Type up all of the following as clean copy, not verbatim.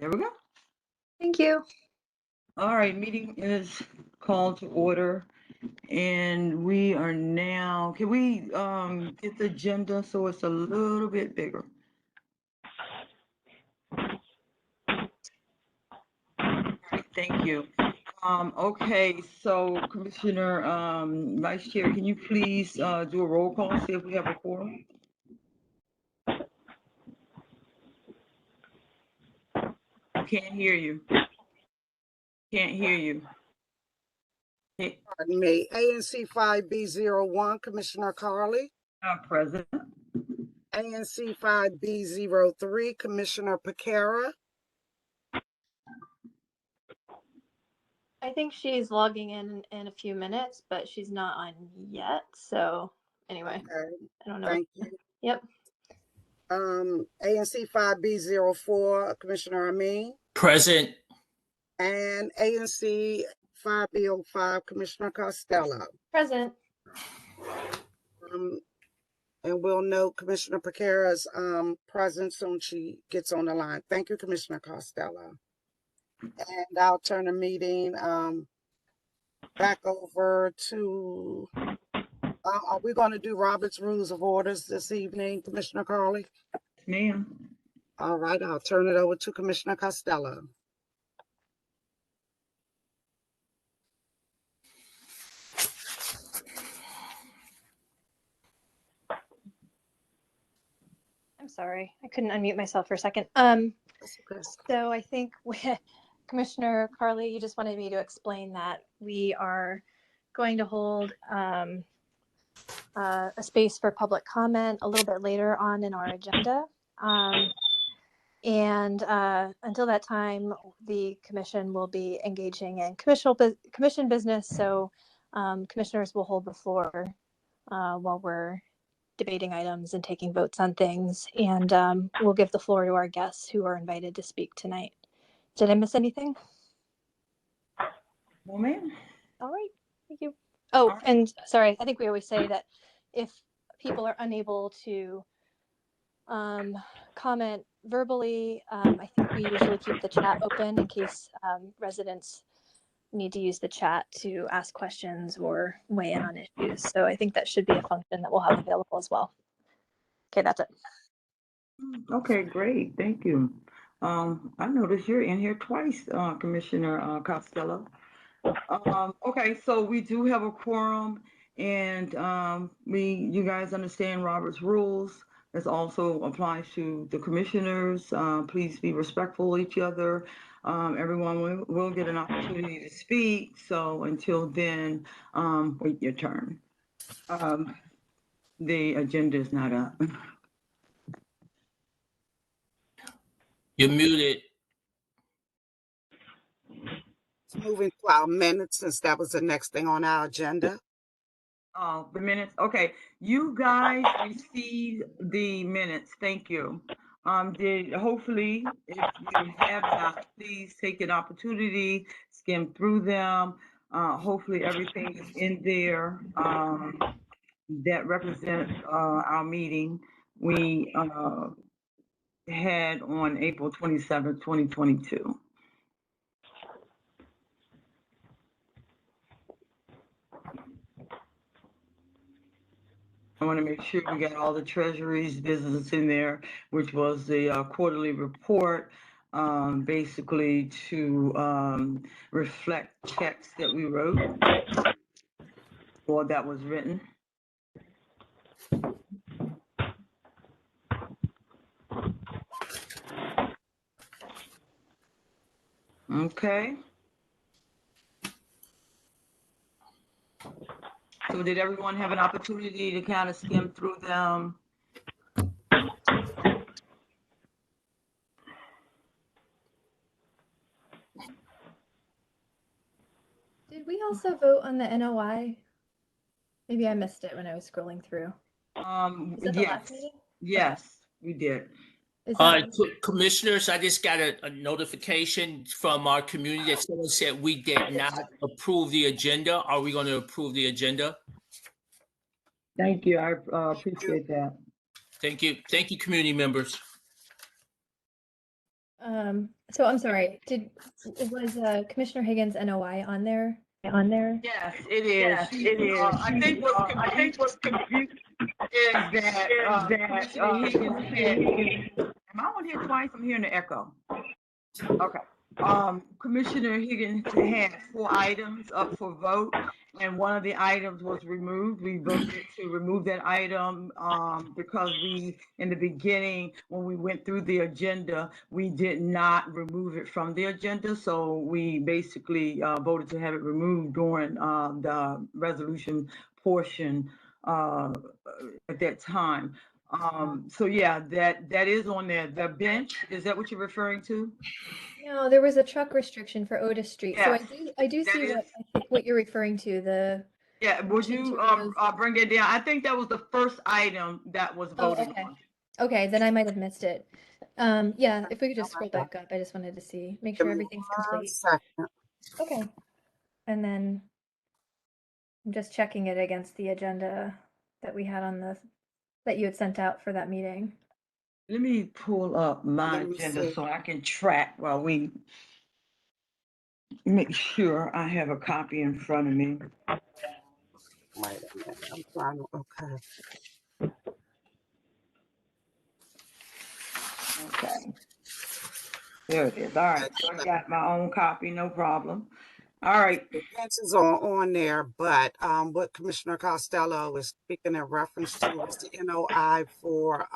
There we go. Thank you. All right, meeting is called to order, and we are now. Can we get the agenda so it's a little bit bigger? All right, thank you. Okay, so Commissioner, Vice Chair, can you please do a roll call, see if we have a quorum? Can't hear you. Can't hear you. Pardon me. ANC 5B01, Commissioner Carley. Present. ANC 5B03, Commissioner Piekara. I think she's logging in a few minutes, but she's not on yet. So anyway, Okay, I don't know. thank you. Yep. ANC 5B04, Commissioner Amin. Present. And ANC 5B05, Commissioner Costello. Present. And we'll note Commissioner Piekara's presence when she gets on the line. Thank you, Commissioner Costello. And I'll turn the meeting back over to, are we going to do Robert's Rules of Orders this evening, Commissioner Carley? Ma'am. All right, I'll turn it over to Commissioner Costello. I'm sorry, I couldn't unmute myself for a second. So I think Commissioner Carley, you just wanted me to explain that we are going to hold a space for public comment a little bit later on in our agenda. And until that time, the commission will be engaging in commission business. So commissioners will hold the floor while we're debating items and taking votes on things. And we'll give the floor to our guests who are invited to speak tonight. Did I miss anything? No, ma'am. All right, thank you. Oh, and sorry, I think we always say that if people are unable to comment verbally, I think we usually keep the chat open in case residents need to use the chat to ask questions or weigh in on issues. So I think that should be a function that we'll have available as well. Okay, that's it. Okay, great. Thank you. I noticed you're in here twice, Commissioner Costello. Okay, so we do have a quorum, and you guys understand Robert's rules. This also applies to the commissioners. Please be respectful of each other. Everyone will get an opportunity to speak. So until then, wait your turn. The agenda is not up. You're muted. Moving to our minutes, since that was the next thing on our agenda. Oh, the minutes. Okay, you guys received the minutes. Thank you. Hopefully, if you have not, please take an opportunity, skim through them. Hopefully, everything is in there that represents our meeting we had on April 27th, 2022. I want to make sure we got all the Treasury's business in there, which was the quarterly report, basically to reflect checks that we wrote or that was written. Okay. So did everyone have an opportunity to kind of skim through them? Did we also vote on the NOI? Maybe I missed it when I was scrolling through. Is it the last meeting? Yes, we did. Commissioners, I just got a notification from our community that someone said we did not approve the agenda. Are we going to approve the agenda? Thank you. I appreciate that. Thank you. Thank you, community members. So I'm sorry, was Commissioner Higgins NOI on there? Yes, it is. I think what's confused is that Commissioner Higgins had. Am I on here twice? I'm hearing the echo. Okay. Commissioner Higgins had 4 items up for vote, and one of the items was removed. We voted to remove that item because in the beginning, when we went through the agenda, we did not remove it from the agenda. So we basically voted to have it removed during the resolution portion at that time. So yeah, that is on there. The bench, is that what you're referring to? No, there was a truck restriction for Otis Street. So Yes, I do that see is. I think what you're referring to, the Yeah, would motion you to remove. bring it down? I think that was the first item that was Oh, voted okay. on. Okay, then I might have missed it. Yeah, if we could just scroll back up, I just wanted to make Give sure me everything's 1 complete. second. Okay. And then I'm just checking it against the agenda that we had that you had sent out for that meeting. Let me pull up my Let me agenda see. so I can track while we make sure I have a copy in front of me. Wait a minute. I'm trying to, okay. Okay. There it is. All right. So I got my own copy, no problem. All right. The benches are on there, but what Commissioner Costello is speaking in reference to was the NOI for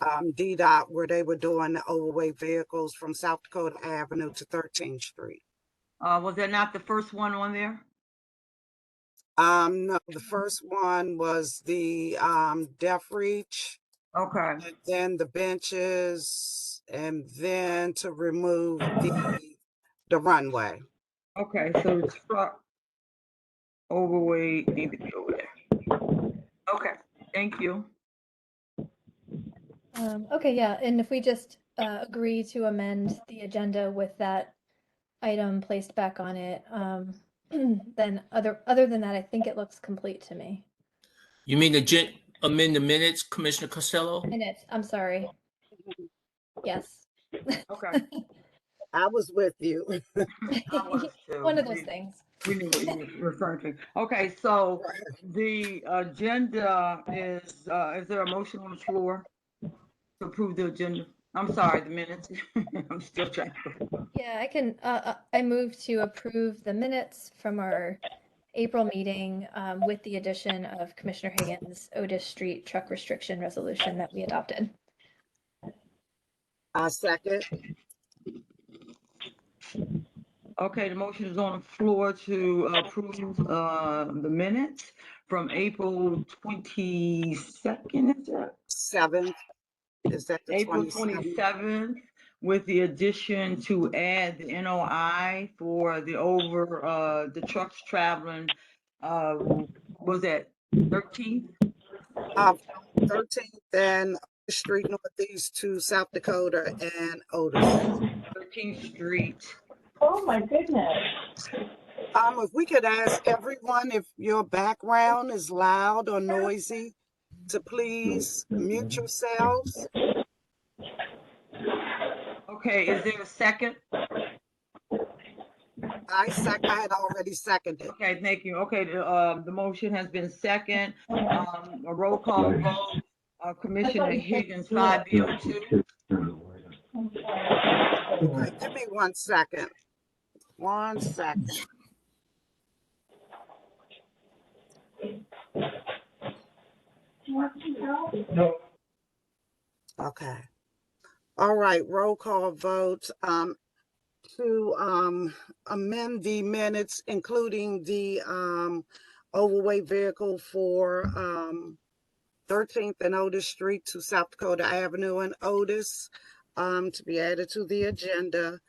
DDOT, where they were doing the overweight vehicles from South Dakota Avenue to 13th Street. Was that not the first one on there? No, the first one was the deaf reach, Okay. and then the benches, and then to remove the runway. Okay. So the truck overweight need to be over there. Okay. Thank you. Okay, yeah, and if we just agree to amend the agenda with that item placed back on it, then other than that, I think it looks complete to me. You mean amend the minutes, Commissioner Costello? Minutes, I'm sorry. Yes. Okay. I was with you. I was too. One of those things. We knew what you were referring to. Okay, so the agenda is there a motion on the floor to approve the agenda? I'm sorry, the minutes. I'm still trying to. Yeah, I can, I move to approve the minutes from our April meeting with the addition of Commissioner Higgins' Otis Street truck restriction resolution that we adopted. I second. Okay, the motion is on the floor to approve the minutes from April 22nd, is that? 7th. Is that the April 27th? 27th, with the addition to add the NOI for the trucks traveling, was that 13th? 13th and Street Northeast to South Dakota and Otis. 13th Street. Oh my goodness. If we could ask everyone if your background is loud or noisy to please mute yourselves. Okay, is there a second? I had already seconded. Okay, thank you. Okay, the motion has been second. A roll call vote. Commissioner Higgins, 502. Okay, give me 1 second. 1 second. Okay. All right, roll call vote to amend the minutes, including the overweight vehicle for 13th and Otis Street to South Dakota Avenue and Otis to be added to the agenda.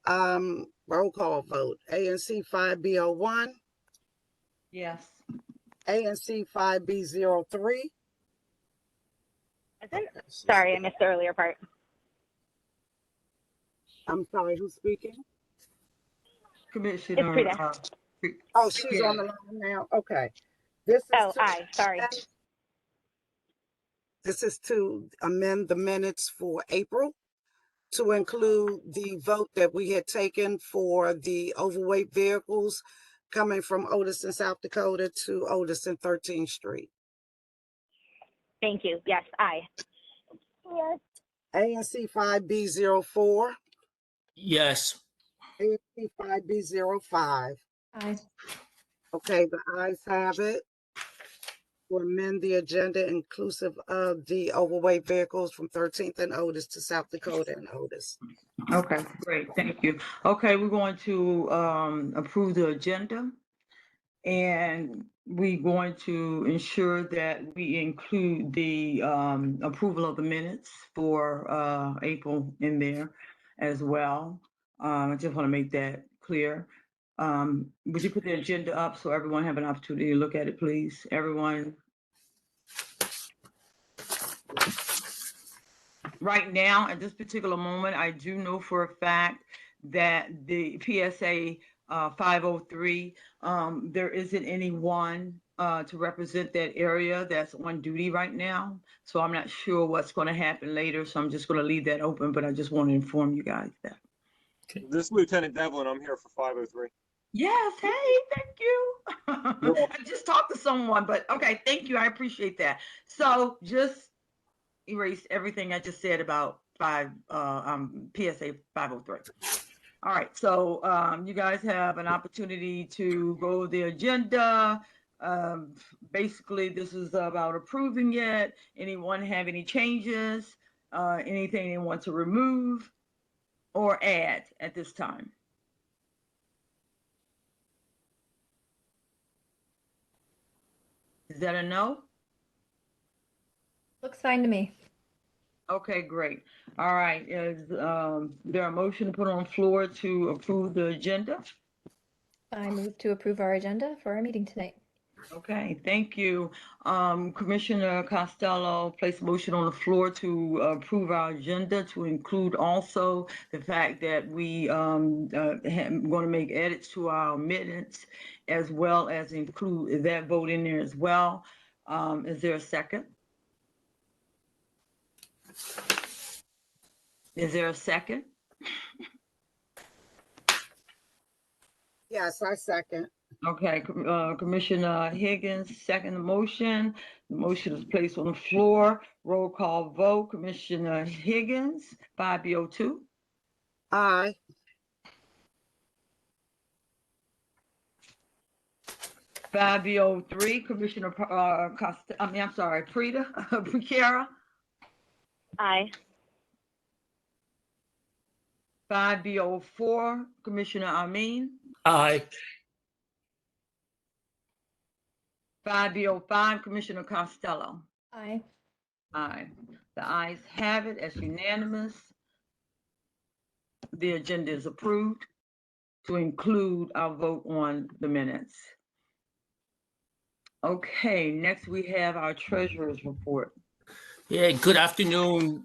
Roll call vote. ANC 5B01. Yes. ANC 5B03. Sorry, I missed the earlier part. I'm sorry, who's speaking? Commissioner. It's Prita. Oh, she's on the line now. Okay. This is Oh, aye, sorry. This is to amend the minutes for April. to include the vote that we had taken for the overweight vehicles coming from Otis in South Dakota to Otis in 13th Street. Thank you. Yes, aye. Yes. ANC 5B04, Yes. ANC 5B05. Aye. Okay, the ayes have it. To amend the agenda inclusive of the overweight vehicles from 13th and Otis to South Dakota and Otis. Okay, great, thank you. Okay, we're going to approve the agenda. And we're going to ensure that we include the approval of the minutes for April in there as well. I just want to make that clear. Would you put the agenda up so everyone have an opportunity to look at it, please? Everyone. Right now, at this particular moment, I do know for a fact that the PSA 503, there isn't anyone to represent that area that's on duty right now. So I'm not sure what's going to happen later. So I'm just going to leave that open, but I just want to inform you guys that. This is Lieutenant Devlin. I'm here for 503. Yes, hey, thank you. I just talked to someone, but okay, thank you. I appreciate that. So just erase everything I just said about PSA 503. All right, so you guys have an opportunity to go over the agenda. Basically, this is about approving it. Anyone have any changes? Anything they want to remove or add at this time? Is that a no? Looks fine to me. Okay, great. All right, is there a motion to put on floor to approve the agenda? I move to approve our agenda for our meeting tonight. Okay, thank you. Commissioner Costello placed a motion on the floor to approve our agenda to include also the fact that we going to make edits to our minutes as well as include that vote in there as well. Is there a second? Is there a second? Yes, I second. Okay, Commissioner Higgins, second the motion. The motion is placed on the floor. Roll call vote. Commissioner Higgins, 5B02. Aye. 5B03, Commissioner Prita, Piekara. Aye. 5B04, Commissioner Amin. Aye. 5B05, Commissioner Costello. Aye. Aye. The ayes have it as unanimous. The agenda is approved to include our vote on the minutes. Okay, next we have our treasurer's report. Yeah, good afternoon,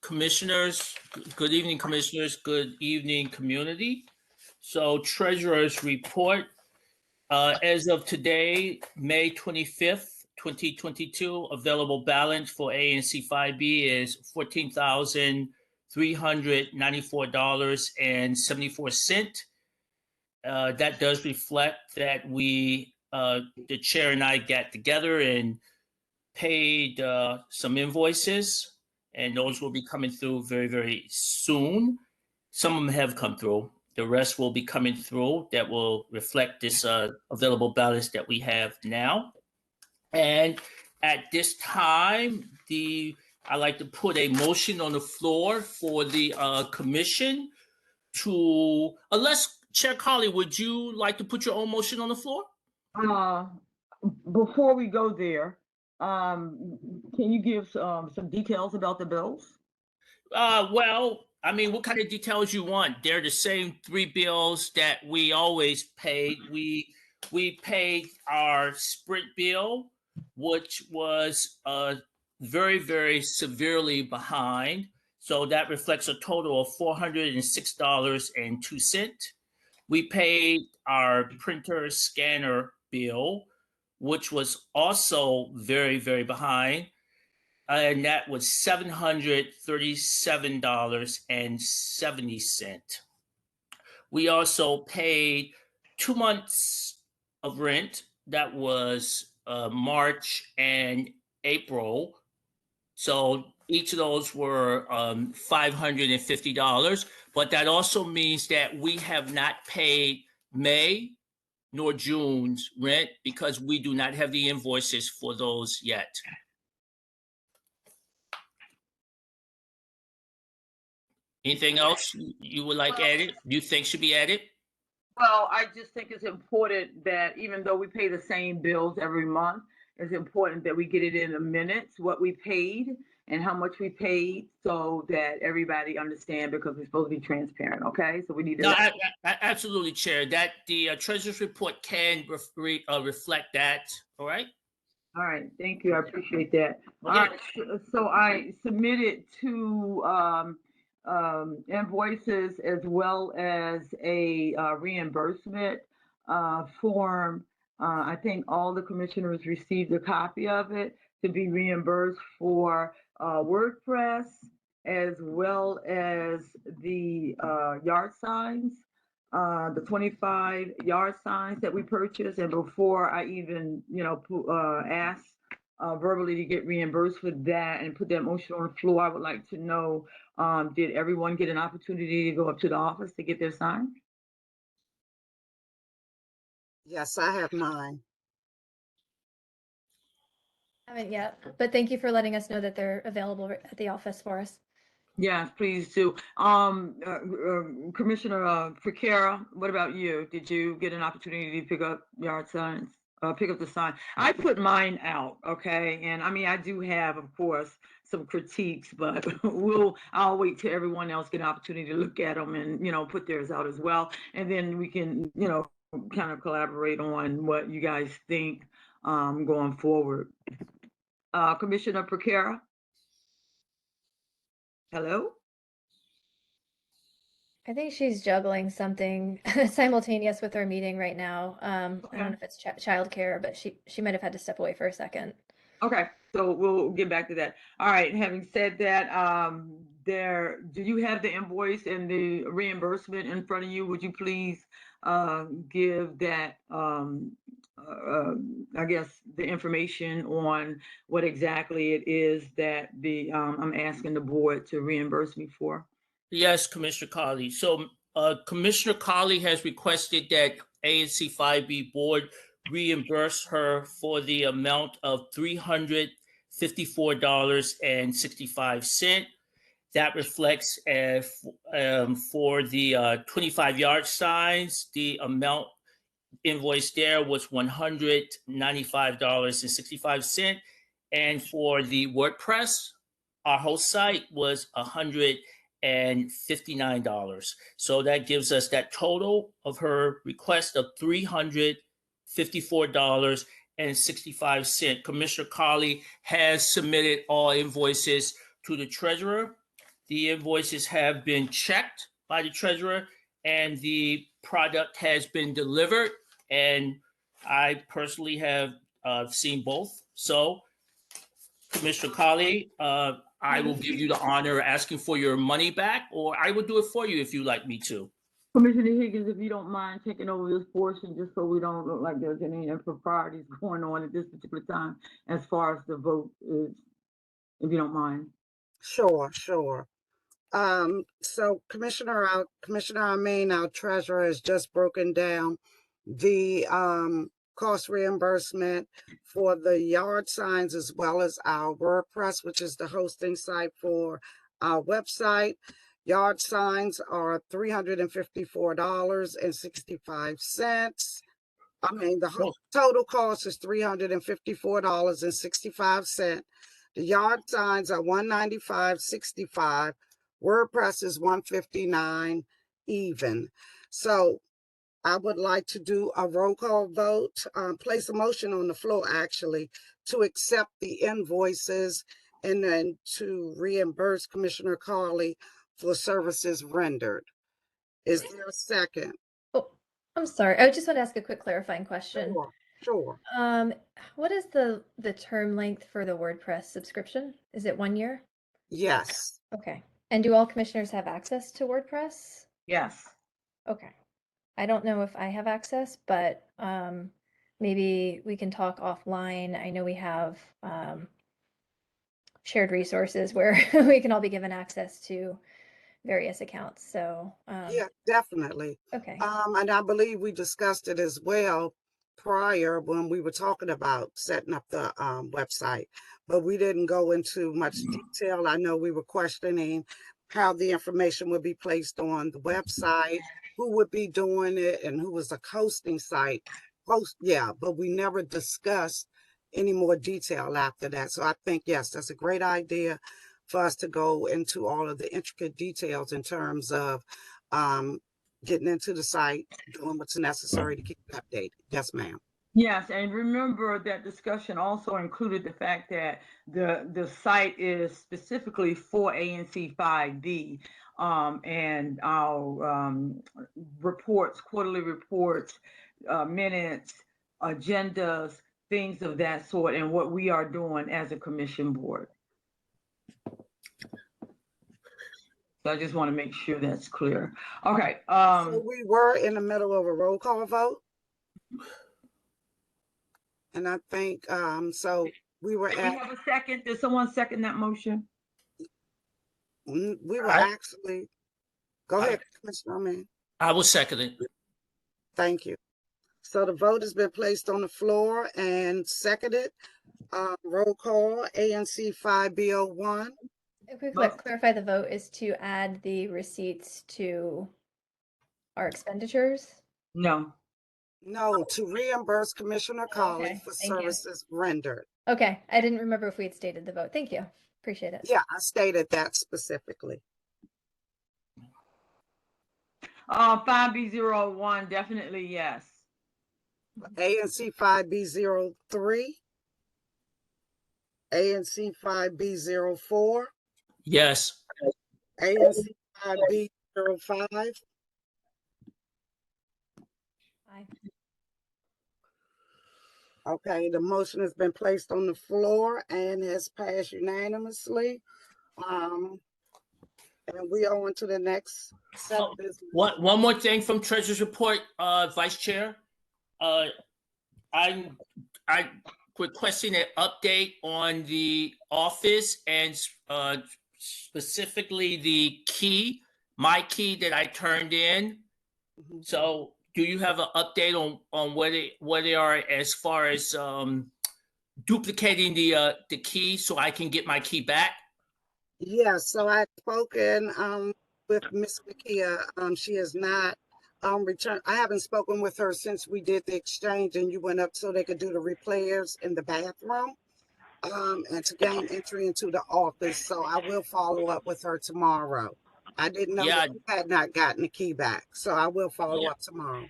commissioners. Good evening, commissioners. Good evening, community. So treasurer's report. As of today, May 25th, 2022, available balance for ANC 5B is $14,394.74. That does reflect that we, the chair and I got together and paid some invoices, and those will be coming through very, very soon. Some of them have come through. The rest will be coming through that will reflect this available balance that we have now. And at this time, I'd like to put a motion on the floor for the commission to, unless Chair Carley, would you like to put your own motion on the floor? Before we go there, can you give some details about the bills? Well, I mean, what kind of details you want? They're the same three bills that we always paid. We paid our Sprint bill, which was very, very severely behind. So that reflects a total of $406.02. We paid our printer scanner bill, which was also very, very behind. and that was $737.70. We also paid 2 months of rent. That was March and April. So each of those were $550. But that also means that we have not paid May nor June's rent because we do not have the invoices for those yet. Anything else you would like added? You think should be added? Well, I just think it's important that even though we pay the same bills every month, it's important that we get it in the minutes, what we paid and how much we paid, so that everybody understand, because we're supposed to be transparent, okay? So we need to. No, absolutely, Chair. That the treasurer's report can reflect that. All right. All right, thank you. I appreciate that. Okay. All right, so I submitted two invoices as well as a reimbursement form. I think all the commissioners received a copy of it to be reimbursed for WordPress as well as the yard signs. The 25 yard signs that we purchased, and before I even, asked verbally to get reimbursed for that and put that motion on the floor, I would like to know, did everyone get an opportunity to go up to the office to get their sign? Yes, I have mine. Haven't yet, but thank you for letting us know that they're available at the office for us. Yes, please do. Commissioner Piekara, what about you? Did you get an opportunity to pick up yard signs? Pick up the sign. I put mine out, okay? And I mean, I do have, of course, some critiques, but I'll wait till everyone else get an opportunity to look at them and, put theirs out as well. And then we can, kind of collaborate on what you guys think going forward. Commissioner Piekara? Hello? I think she's juggling something simultaneous with her meeting right now. I don't know if it's childcare, but she might have had to step away for a second. Okay, so we'll get back to that. All right, having said that, do you have the invoice and the reimbursement in front of you? Would you please give that, I guess, the information on what exactly it is that I'm asking the board to reimburse me for? Yes, Commissioner Carley. So Commissioner Carley has requested that ANC 5B board reimburse her for the amount of $354.65. That reflects for the 25 yard signs, the amount invoice there was $195.65. And for the WordPress, our host site was $159. So that gives us that total of her request of $354.65. Commissioner Carley has submitted all invoices to the treasurer. The invoices have been checked by the treasurer and the product has been delivered. And I personally have seen both. So, Commissioner Carley, I will give you the honor of asking for your money back, or I will do it for you if you'd like me to. Commissioner Higgins, if you don't mind taking over this portion, just so we don't look like there's any improprieties going on at this particular time as far as the vote is, if you don't mind. Sure. So Commissioner Amin, our treasurer, has just broken down the cost reimbursement for the yard signs as well as our WordPress, which is the hosting site for our website. Yard signs are $354.65. I mean, the total cost is $354.65. The yard signs are $195.65. WordPress is $159 even. So I would like to do a roll call vote, place a motion on the floor actually to accept the invoices and then to reimburse Commissioner Carley for services rendered. Is there a second? Oh, I'm sorry. I just want to ask a quick clarifying question. Sure. Sure. What is the term length for the WordPress subscription? Is it 1 year? Yes. Okay. And do all commissioners have access to WordPress? Yes. Okay. I don't know if I have access, but maybe we can talk offline. I know we have shared resources where we can all be given access to various accounts. So Yeah, definitely. okay. And I believe we discussed it as well prior when we were talking about setting up the website, but we didn't go into much detail. I know we were questioning how the information would be placed on the website, who would be doing it, and who was the hosting site. Yeah, but we never discussed any more detail after that. So I think, yes, that's a great idea for us to go into all of the intricate details in terms of getting into the site, doing what's necessary to keep it updated. Yes, ma'am. Yes, and remember that discussion also included the fact that the site is specifically for ANC 5B, and our reports, quarterly reports, minutes, agendas, things of that sort, and what we are doing as a commission board. So I just want to make sure that's clear. Okay. So we were in the middle of a roll call vote. And I think, so we were Did we at, have a second? Did someone second that motion? we were I- actually, go ahead, Commissioner Amin. I will second it. Thank you. So the vote has been placed on the floor and seconded. Roll call, ANC 5B01. If we could clarify, the vote is to add the receipts to our expenditures. No. No, to reimburse Commissioner Carley Okay, for thank you. services rendered. Okay, I didn't remember if we had stated the vote. Thank you. Appreciate it. Yeah, I stated that specifically. 5B01, definitely yes. ANC 5B03. ANC 5B04. Yes. ANC 5B05. Aye. Okay, the motion has been placed on the floor and has passed unanimously. And we are on to the next set of business. One more thing from Treasurer's report, Vice Chair. I'm requesting an update on the office and specifically the key, my key that I turned in. Mhm. So do you have an update on where they are as far as duplicating the key so I can get my key back? Yeah, so I've spoken with Miss Makia. She has not returned. I haven't spoken with her since we did the exchange and you went up so they could do the repairs in the bathroom and to gain entry into the office. So I will follow up with her tomorrow. I didn't know that you had not gotten the key back, so I will follow up tomorrow.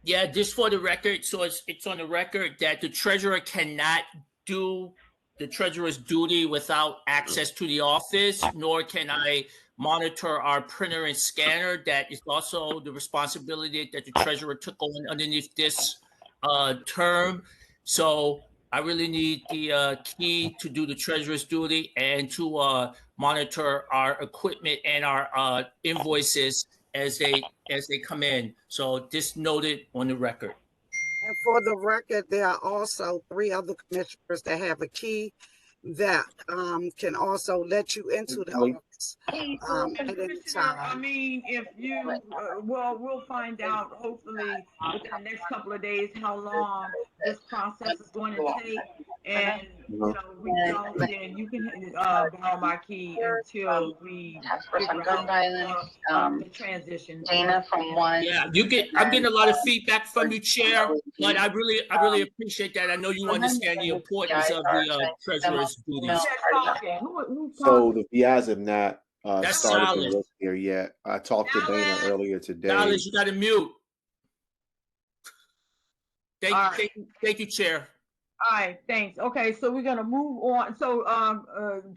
Yeah, just for the record, so it's on the record that the treasurer cannot do the treasurer's duty without access to the office, nor can I monitor our printer and scanner. That is also the responsibility that the treasurer took on underneath this term. So I really need the key to do the treasurer's duty and to monitor our equipment and our invoices as they come in. So just noted on the record. And for the record, there are also 3 other commissioners that have a key that can also let you into the office at any Commissioner, I time. mean, if you, well, we'll find out hopefully within the next couple of days how long this process is going to take. And, you know, we don't, then you can borrow my key until we figure out the transition. Dana from one. Yeah, I'm getting a lot of feedback from you, Chair, but I really appreciate that. I know you understand the importance of the treasurer's duties. So the VIs have not That's started Silas. to work here yet. I talked to Dana earlier today. Silas, you got to mute. Thank you, Chair. All right, thanks. Okay, so we're gonna move on. So,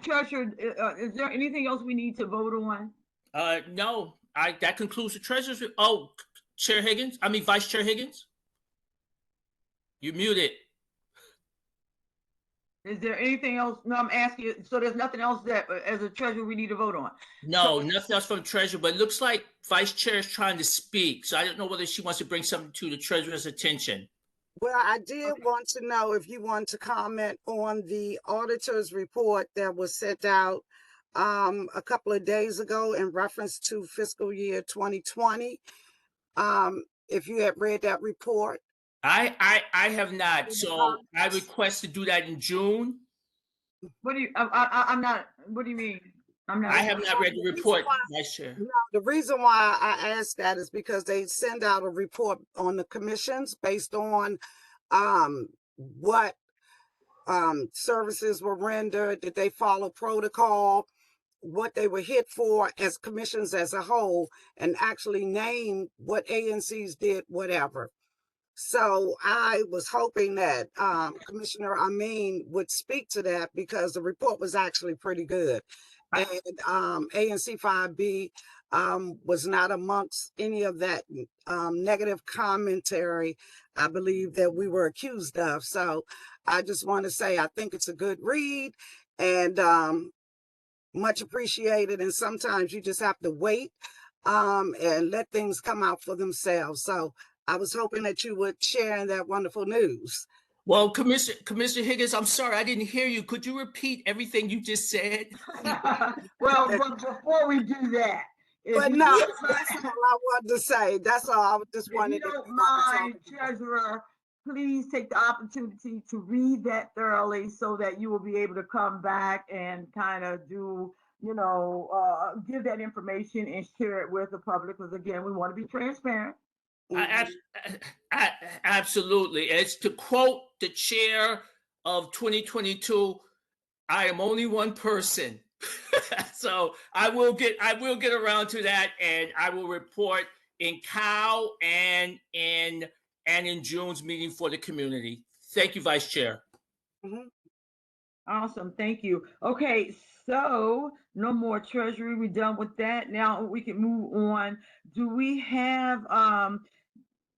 Treasurer, is there anything else we need to vote on? No, that concludes the treasurer's. Oh, Chair Higgins. I mean, Vice Chair Higgins. You muted. Is there anything else? No, I'm asking you. So there's nothing else that, as a treasurer, we need to vote on? No, nothing else from treasurer, but it looks like vice chair is trying to speak. So I don't know whether she wants to bring something to the treasurer's attention. Well, I did want to know if you want to comment on the auditor's report that was sent out a couple of days ago in reference to fiscal year 2020. If you had read that report. I have not. So I request to do that in June. What do you? I'm not. What do you mean? I'm not. I have not read the report, Vice Chair. No, the reason why I asked that is because they send out a report on the commissions based on what services were rendered, did they follow protocol, what they were hit for as commissions as a whole, and actually name what ANCs did whatever. So I was hoping that Commissioner Amin would speak to that because the report was actually pretty good. And ANC 5B was not amongst any of that negative commentary, I believe, that we were accused of. So I just want to say I think it's a good read and much appreciated. And sometimes you just have to wait and let things come out for themselves. So I was hoping that you would share that wonderful news. Well, Commissioner Higgins, I'm sorry, I didn't hear you. Could you repeat everything you just said? Well, but before we do that, but no, that's all I wanted to say. That's all. I just wanted. If you don't mind, Treasurer, please take the opportunity to read that thoroughly so that you will be able to come back and kind of do, give that information and share it with the public. Because again, we want to be transparent. Absolutely. It's to quote the chair of 2022, I am only one person. So I will get around to that, and I will report in COW and in June's meeting for the community. Thank you, Vice Chair. Mm-hmm. Awesome. Thank you. Okay, so no more treasury. We're done with that. Now we can move on. Do we have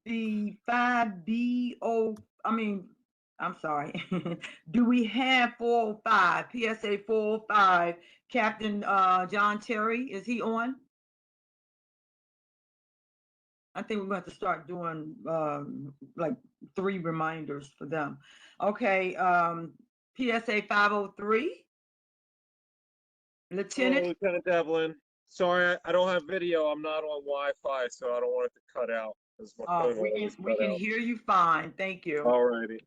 the 5BO? I'm sorry. Do we have 405, PSA 405, Captain John Terry? Is he on? I think we're going to start doing like 3 reminders for them. Okay, PSA 503. Lieutenant. Hello, Lieutenant Devlin. Sorry, I don't have video. I'm not on Wi-Fi, so I don't want it to cut out. We can hear you fine. Thank you. All righty.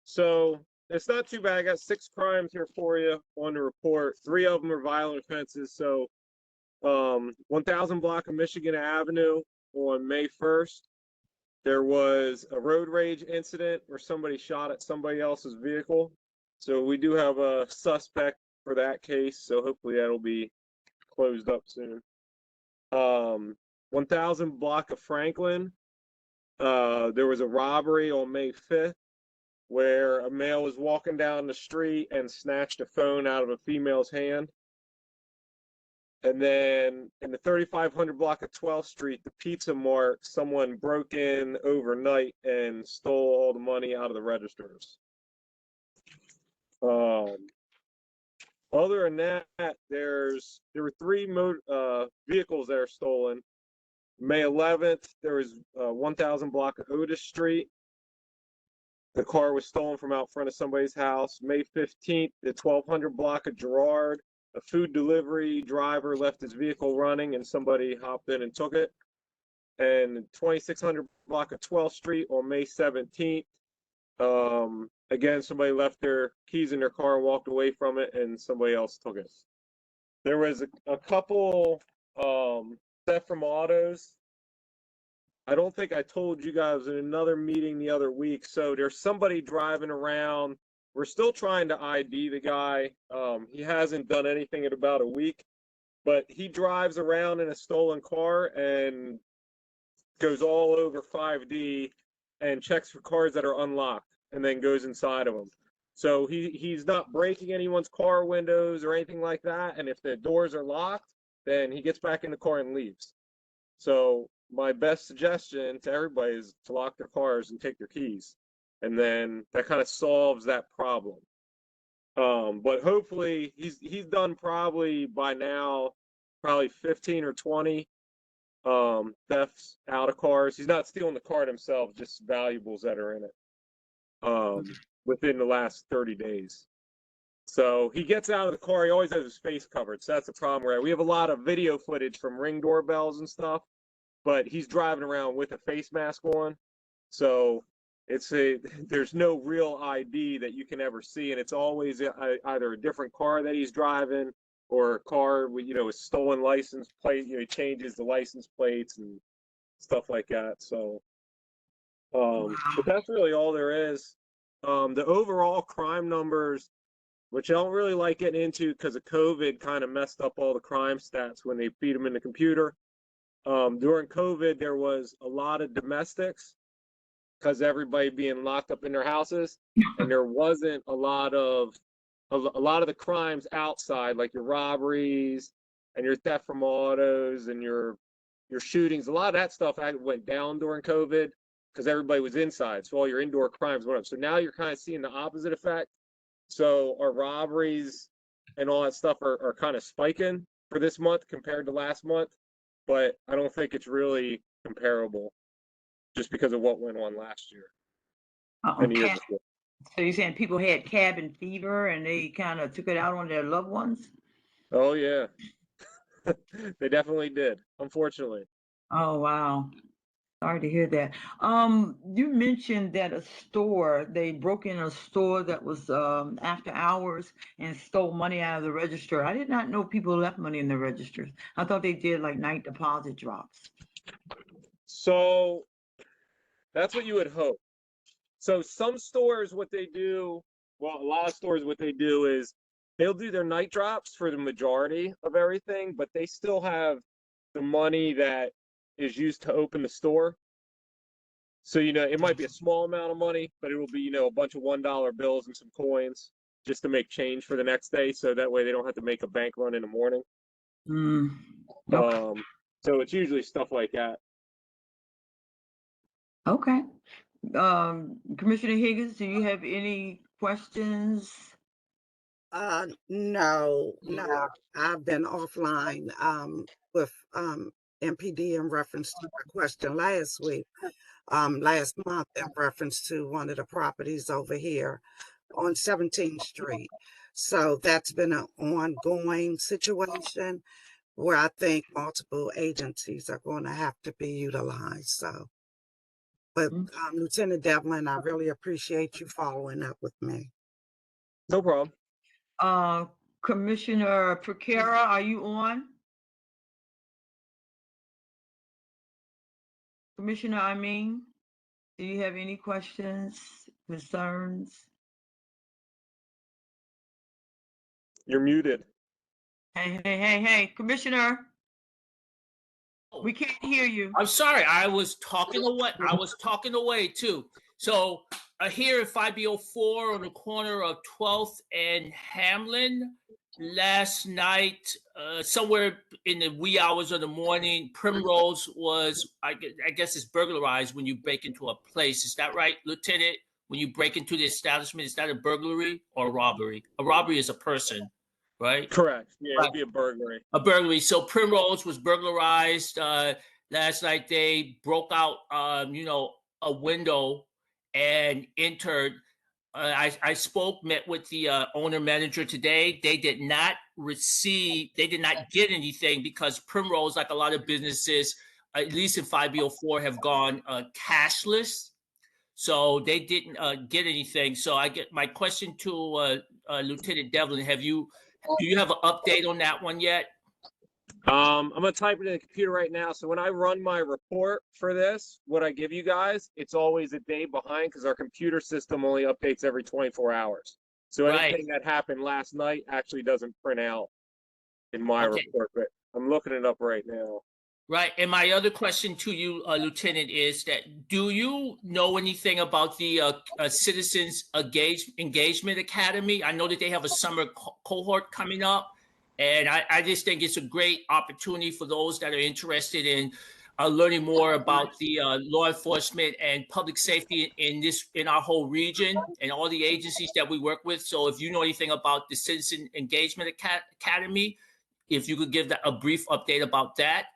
So it's not too bad. I got 6 crimes here for you on the report. 3 of them are violent offenses. So 1000 block of Michigan Avenue on May 1st, there was a road rage incident where somebody shot at somebody else's vehicle. So we do have a suspect for that case. So hopefully that'll be closed up soon. 1000 block of Franklin. There was a robbery on May 5th where a male was walking down the street and snatched a phone out of a female's hand. And then in the 3500 block of 12th Street, the Pizza Mart, someone broke in overnight and stole all the money out of the registers. Other than that, there were 3 vehicles that are stolen. May 11th, there was 1000 block of Otis Street. The car was stolen from out front of somebody's house. May 15th, the 1200 block of Girard, a food delivery driver left his vehicle running and somebody hopped in and took it. And 2600 block of 12th Street on May 17th, again, somebody left their keys in their car and walked away from it and somebody else took it. There was a couple theft from autos. I don't think I told you guys in another meeting the other week. So there's somebody driving around. We're still trying to ID the guy. He hasn't done anything in about a week, but he drives around in a stolen car and goes all over 5D and checks for cars that are unlocked and then goes inside of them. So he's not breaking anyone's car windows or anything like that. And if the doors are locked, then he gets back in the car and leaves. So my best suggestion to everybody is to lock their cars and take their keys. and then that kind of solves that problem. But hopefully he's done probably by now, probably 15 or 20 thefts out of cars. He's not stealing the car himself, just valuables that are in it within the last 30 days. So he gets out of the car, he always has his face covered. So that's the problem, right? We have a lot of video footage from Ring doorbells and stuff, but he's driving around with a face mask on. So there's no real ID that you can ever see, and it's always either a different car that he's driving or a car with, with stolen license plate. He changes the license plates and stuff like that. So, but that's really all there is. The overall crime numbers, which I don't really like getting into because of COVID, kind of messed up all the crime stats when they feed them in the computer. During COVID, there was a lot of domestics, because everybody being locked up in their houses, and there wasn't a lot of the crimes outside, like your robberies and your theft from autos and your shootings. A lot of that stuff went down during COVID because everybody was inside, so all your indoor crimes went up. So now you're kind of seeing the opposite effect. So our robberies and all that stuff are kind of spiking for this month compared to last month, but I don't think it's really comparable, just because of what went on last year and the year before. So you're saying people had cabin fever and they kind of took it out on their loved ones? Oh yeah, they definitely did, unfortunately. Oh wow, sorry to hear that. You mentioned that they broke in a store that was after hours and stole money out of the register. I did not know people left money in the registers. I thought they did like night deposit drops. So that's what you would hope. So some stores, what they do, well, a lot of stores, what they do is they'll do their night drops for the majority of everything, but they still have the money that is used to open the store. So, it might be a small amount of money, but it will be, a bunch of $1 bills and some coins just to make change for the next day. So that way they don't have to make a bank run in the morning. Okay. So it's usually stuff like that. Okay. Commissioner Higgins, do you have any questions? No. I've been offline with MPD in reference to my question last month in reference to one of the properties over here on 17th Street. So that's been an ongoing situation where I think multiple agencies are going to have to be utilized. So, but Lieutenant Devlin, I really appreciate you following up with me. No problem. Commissioner Piekara, are you on? Commissioner Amin, do you have any questions, concerns? You're muted. Hey, Commissioner. We can't hear you. I'm sorry. I was talking away too. So here at 5B04 on the corner of 12th and Hamlin, last night, somewhere in the wee hours of the morning, Primrose was, I guess it's burglarized when you break into a place. Is that right, Lieutenant? When you break into the establishment, is that a burglary or a robbery? A robbery is a person, right? Correct. Yeah, it would be a burglary. A burglary. So Primrose was burglarized last night. They broke out, a window and entered. I met with the owner manager today. They did not get anything because Primrose, like a lot of businesses, at least in 5B04, have gone cashless. So they didn't get anything. So I get my question to Lieutenant Devlin. Do you have an update on that one yet? I'm gonna type it in the computer right now. So when I run my report for this, what I give you guys, it's always a day behind because our computer system only updates every 24 hours. So anything that happened last night actually doesn't print out in my report, but I'm looking it up right now. Right. And my other question to you, Lieutenant, is that do you know anything about the Citizens Engagement Academy? I know that they have a summer cohort coming up, and I just think it's a great opportunity for those that are interested in are learning more about the law enforcement and public safety in our whole region and all the agencies that we work with. So if you know anything about the Citizen Engagement Academy, if you could give a brief update about that.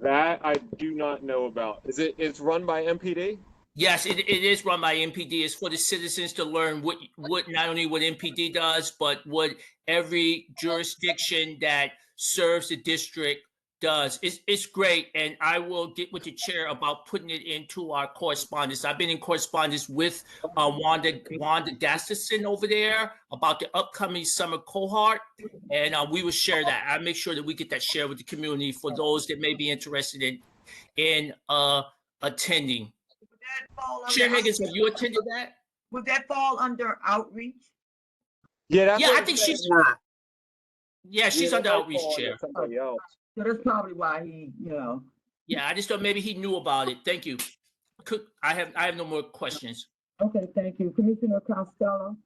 That I do not know about. It's run by MPD? Yes, it is run by MPD. It's for the citizens to learn what not only what MPD does, but what every jurisdiction that serves the district does. It's great, and I will get with the chair about putting it into our correspondence. I've been in correspondence with Wanda Gustafson over there about the upcoming summer cohort, and we will share that. I'll make sure that we get that shared with the community for those that may be interested in attending. Chair Higgins, have you attended that? Would that fall under outreach? Yeah, that's I think she's. Yeah, she's under outreach chair. Somebody else. So that's probably why he, Yeah, I just thought maybe he knew about it. Thank you. I have no more questions. Okay, thank you. Commissioner Costello?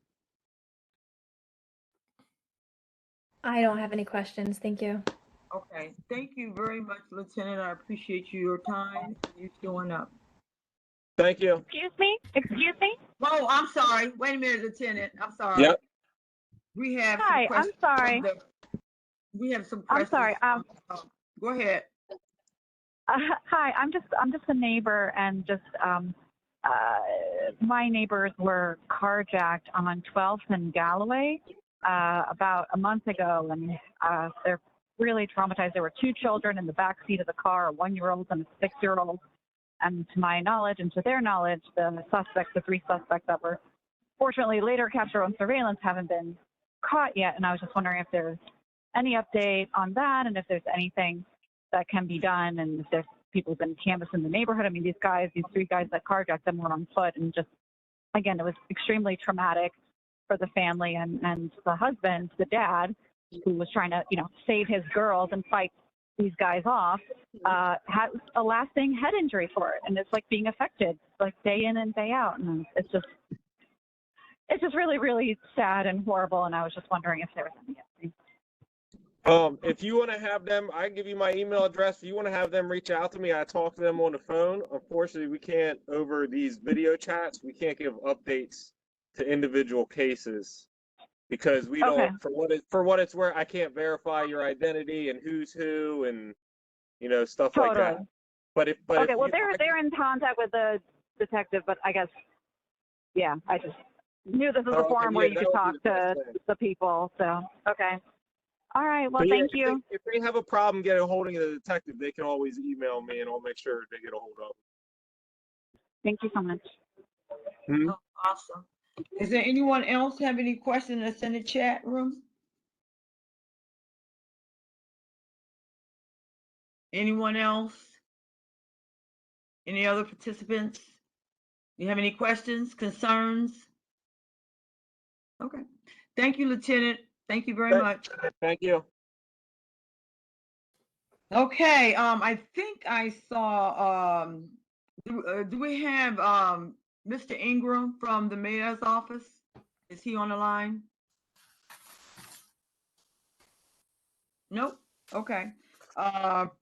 I don't have any questions. Thank you. Okay, thank you very much, Lieutenant. I appreciate your time, you showing up. Thank you. Excuse me? Excuse me? Oh, I'm sorry. Wait a minute, Lieutenant. I'm sorry. Yep. We have some Hi, I'm questions. sorry. We have some I'm questions. sorry. Go ahead. Hi, I'm just a neighbor, and just my neighbors were carjacked on 12th and Galloway about a month ago, and they're really traumatized. There were two children in the back seat of the car, a 1-year-old and a 6-year-old. And to my knowledge, and to their knowledge, the three suspects that were fortunately later captured on surveillance haven't been caught yet. And I was just wondering if there's any update on that, and if there's anything that can be done, and if there's people been canvassed in the neighborhood. I mean, these three guys that carjacked them were on foot, and just, again, it was extremely traumatic for the family and the husband, the dad, who was trying to, save his girls and fight these guys off, had a lasting head injury for it, and it's like being affected like day in and day out, and it's just really, really sad and horrible. And I was just wondering if there was anything. If you want to have them, I can give you my email address. If you want to have them reach out to me, I talk to them on the phone. Unfortunately, we can't, over these video chats, we can't give updates to individual cases, because we don't, for what it's worth, I can't verify your identity and who's who and stuff like that. But they're in contact with the detective, but I guess, yeah, I just knew this was a forum where you could talk to the people. So okay, all right. Well, thank you. If they have a problem getting a hold of the detective, they can always email me, and I'll make sure they get a hold of them. Thank you so much. Hmm? Oh, awesome. Is there anyone else have any questions that's in the chat room? Anyone else? Any other participants? You have any questions, concerns? Okay. Thank you, Lieutenant. Thank you very much. Thank you. Okay, I think I saw, do we have Mr. Ingram from the mayor's office? Is he on the line? Nope. Okay.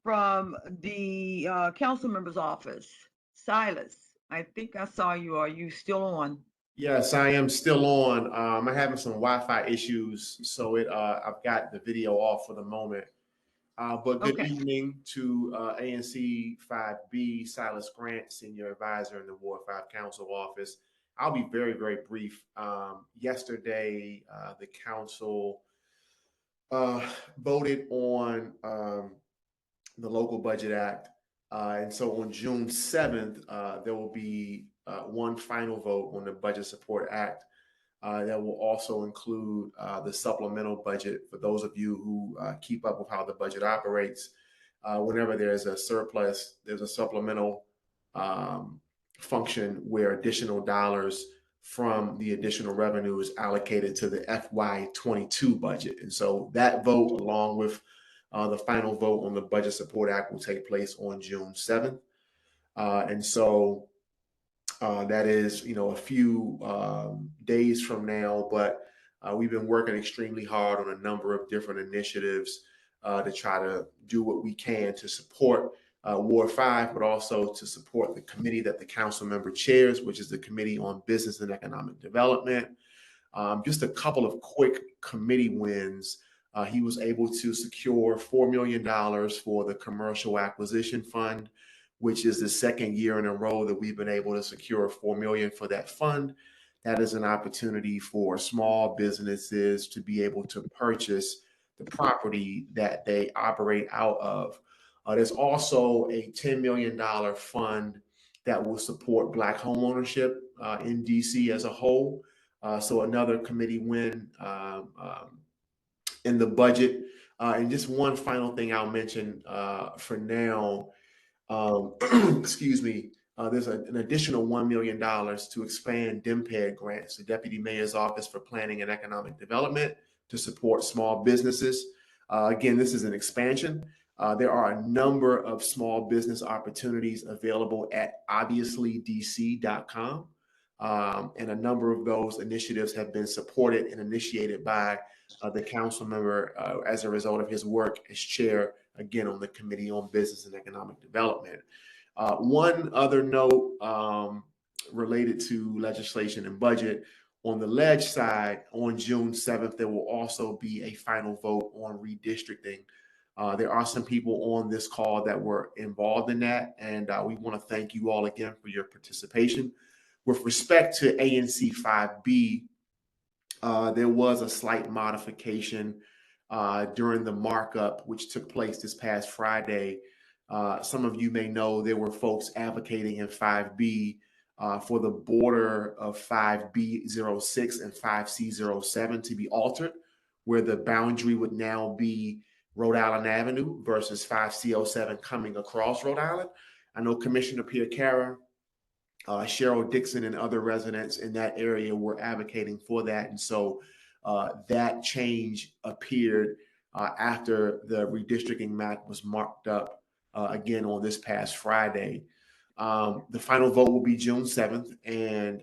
From the council member's office, Silas, I think I saw you. Are you still on? Yes, I am still on. I'm having some Wi-Fi issues, so I've got the video off for the moment. But good evening to ANC 5B, Silas Grant, Senior Advisor in the Ward 5 Council Office. I'll be very, very brief. Yesterday, the council voted on the Local Budget Act. And so on June 7th, there will be one final vote on the Budget Support Act. That will also include the supplemental budget. For those of you who keep up with how the budget operates, whenever there's a surplus, there's a supplemental function where additional dollars from the additional revenue is allocated to the FY22 budget. And so that vote, along with the final vote on the Budget Support Act, will take place on June 7th. And so that is, a few days from now, but we've been working extremely hard on a number of different initiatives to try to do what we can to support Ward 5, but also to support the committee that the council member chairs, which is the Committee on Business and Economic Development. Just a couple of quick committee wins. He was able to secure $4 million for the Commercial Acquisition Fund, which is the second year in a row that we've been able to secure $4 million for that fund. That is an opportunity for small businesses to be able to purchase the property that they operate out of. There's also a $10 million fund that will support Black homeownership in DC as a whole. So another committee win in the budget. And just one final thing I'll mention for now, excuse me, there's an additional $1 million to expand DMPED grants, the Deputy Mayor's Office for Planning and Economic Development, to support small businesses. Again, this is an expansion. There are a number of small business opportunities available at obviouslydc.com. And a number of those initiatives have been supported and initiated by the council member as a result of his work as chair, again, on the Committee on Business and Economic Development. One other note related to legislation and budget, on the ledge side, on June 7th, there will also be a final vote on redistricting. There are some people on this call that were involved in that, and we want to thank you all again for your participation. With respect to ANC 5B, there was a slight modification during the markup, which took place this past Friday. Some of you may know there were folks advocating in 5B for the border of 5B06 and 5C07 to be altered, where the boundary would now be Rhode Island Avenue versus 5C07 coming across Rhode Island. I know Commissioner Piekara, Cheryl Dixon, and other residents in that area were advocating for that. And so that change appeared after the redistricting map was marked up again on this past Friday. The final vote will be June 7th. And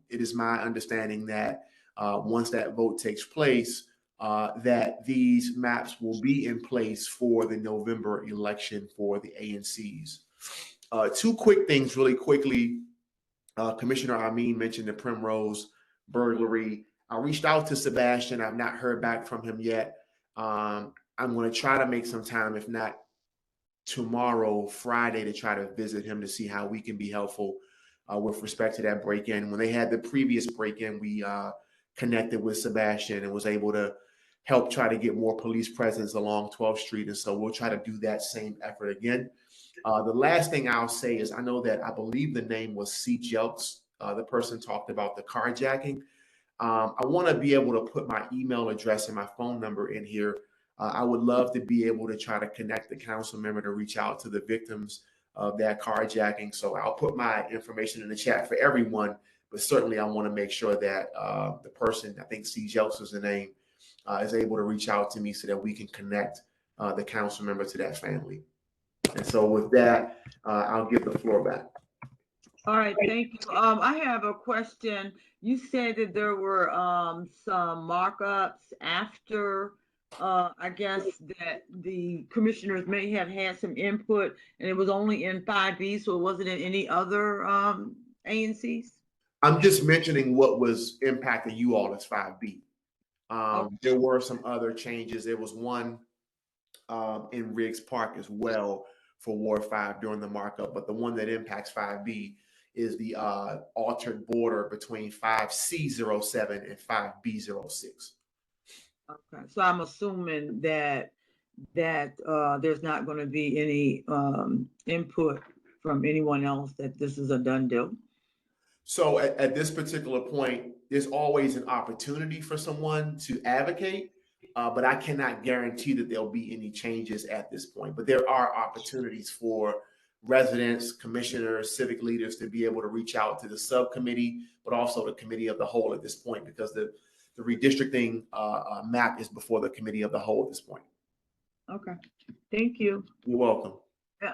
it is my understanding that once that vote takes place, that these maps will be in place for the November election for the ANCs. Two quick things really quickly. Commissioner Amin mentioned the Primrose burglary. I reached out to Sebastian. I've not heard back from him yet. I'm going to try to make some time, if not tomorrow, Friday, to try to visit him to see how we can be helpful with respect to that break-in. When they had the previous break-in, we connected with Sebastian and was able to help try to get more police presence along 12th Street. And so we'll try to do that same effort again. The last thing I'll say is I know that I believe the name was C. Jelks. The person talked about the carjacking. I want to be able to put my email address and my phone number in here. I would love to be able to try to connect the council member to reach out to the victims of that carjacking. So I'll put my information in the chat for everyone, but certainly I want to make sure that the person, I think C. Jelks is the name, is able to reach out to me so that we can connect the council member to that family. And so with that, I'll give the floor back. All right, thank you. I have a question. You said that there were some markups after, I guess, that the commissioners may have had some input, and it was only in 5B, so it wasn't in any other ANCs? I'm just mentioning what was impacting you all as 5B. Okay. There were some other changes. There was one in Riggs Park as well for Ward 5 during the markup, but the one that impacts 5B is the altered border between 5C07 and 5B06. Okay, so I'm assuming that there's not going to be any input from anyone else, that this is a done deal. So at this particular point, there's always an opportunity for someone to advocate, but I cannot guarantee that there'll be any changes at this point. But there are opportunities for residents, commissioners, civic leaders to be able to reach out to the subcommittee, but also the committee of the whole at this point, because the redistricting map is before the committee of the whole at this point. Okay, thank you. You're welcome.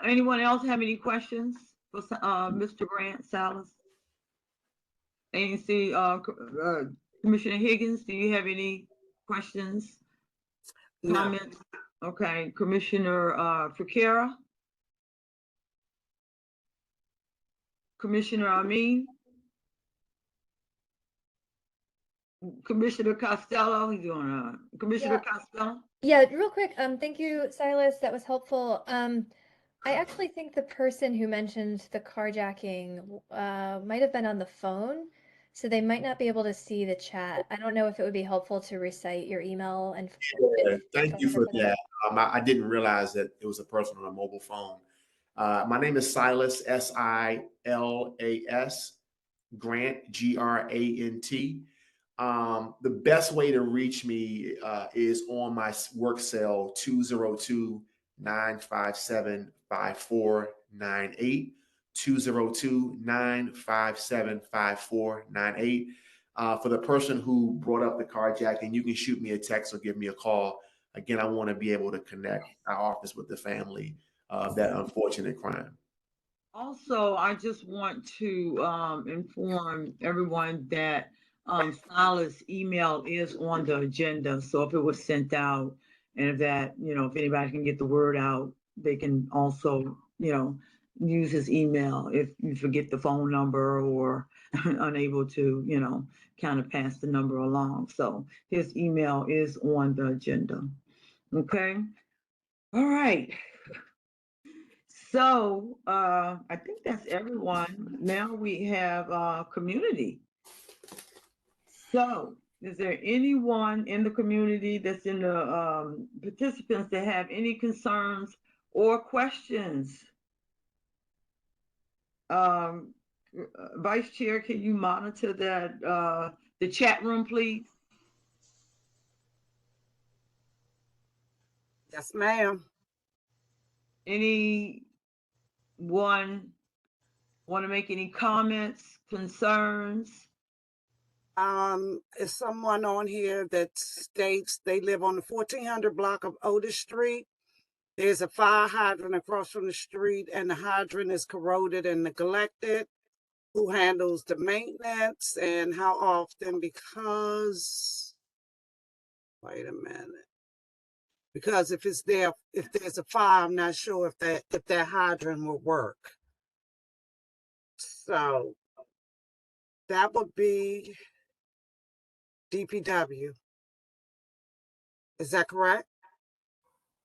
Anyone else have any questions for Mr. Grant, Silas? ANC, Commissioner Higgins, do you have any questions, comments? No. Okay, Commissioner Piekara? Commissioner Amin, Commissioner Costello, he's on, Commissioner Costello. Yeah, real quick. Thank you, Silas. That was helpful. I actually think the person who mentioned the carjacking might have been on the phone, so they might not be able to see the chat. I don't know if it would be helpful to recite your email and Yeah, thank phone you number for that. I didn't realize that it was a person on a mobile phone. My name is Silas, Silas Grant, Grant. The best way to reach me is on my work cell, 202-957-5498, 202-957-5498. For the person who brought up the carjacking, you can shoot me a text or give me a call. Again, I want to be able to connect our office with the family of that unfortunate crime. Also, I just want to inform everyone that Silas' email is on the agenda. So if it was sent out, and if that, if anybody can get the word out, they can also, use his email if you forget the phone number or unable to, kind of pass the number along. So his email is on the agenda. Okay. All right. So I think that's everyone. Now we have community. So is there anyone in the community that's in the participants that have any concerns or questions? Vice Chair, can you monitor that the chat room, please? Yes, ma'am. Anyone want to make any comments, concerns? Is someone on here that states they live on the 1400 block of Otis Street? There's a fire hydrant across from the street, and the hydrant is corroded and neglected. Who handles the maintenance and how often? Because, wait a minute. Because if there's a fire, I'm not sure if that hydrant will work. So that would be DPW. Is that correct?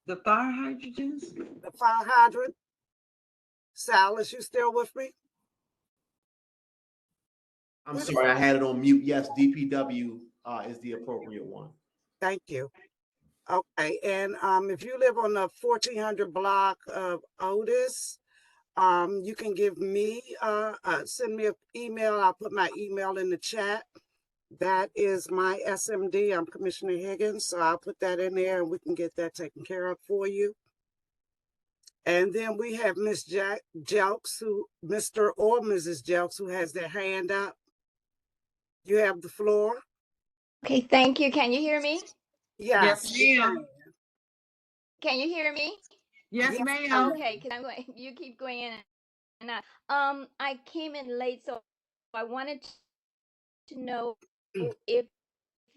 The fire hydrants? The fire hydrant? Silas, you still with me? I'm sorry, I had it on mute. Yes, DPW is the appropriate one. Thank you. Okay, and if you live on the 1400 block of Otis, you can give me, send me an email. I'll put my email in the chat. That is my SMD. I'm Commissioner Higgins, so I'll put that in there and we can get that taken care of for you. And then we have Miss Jelks, Mr. or Mrs. Jelks, who has their hand up. You have the floor. Okay, thank you. Can you hear me? Yes, ma'am. Can you hear me? Yes, ma'am. Okay, because I'm going. You keep going in and out. I came in late, so I wanted to know if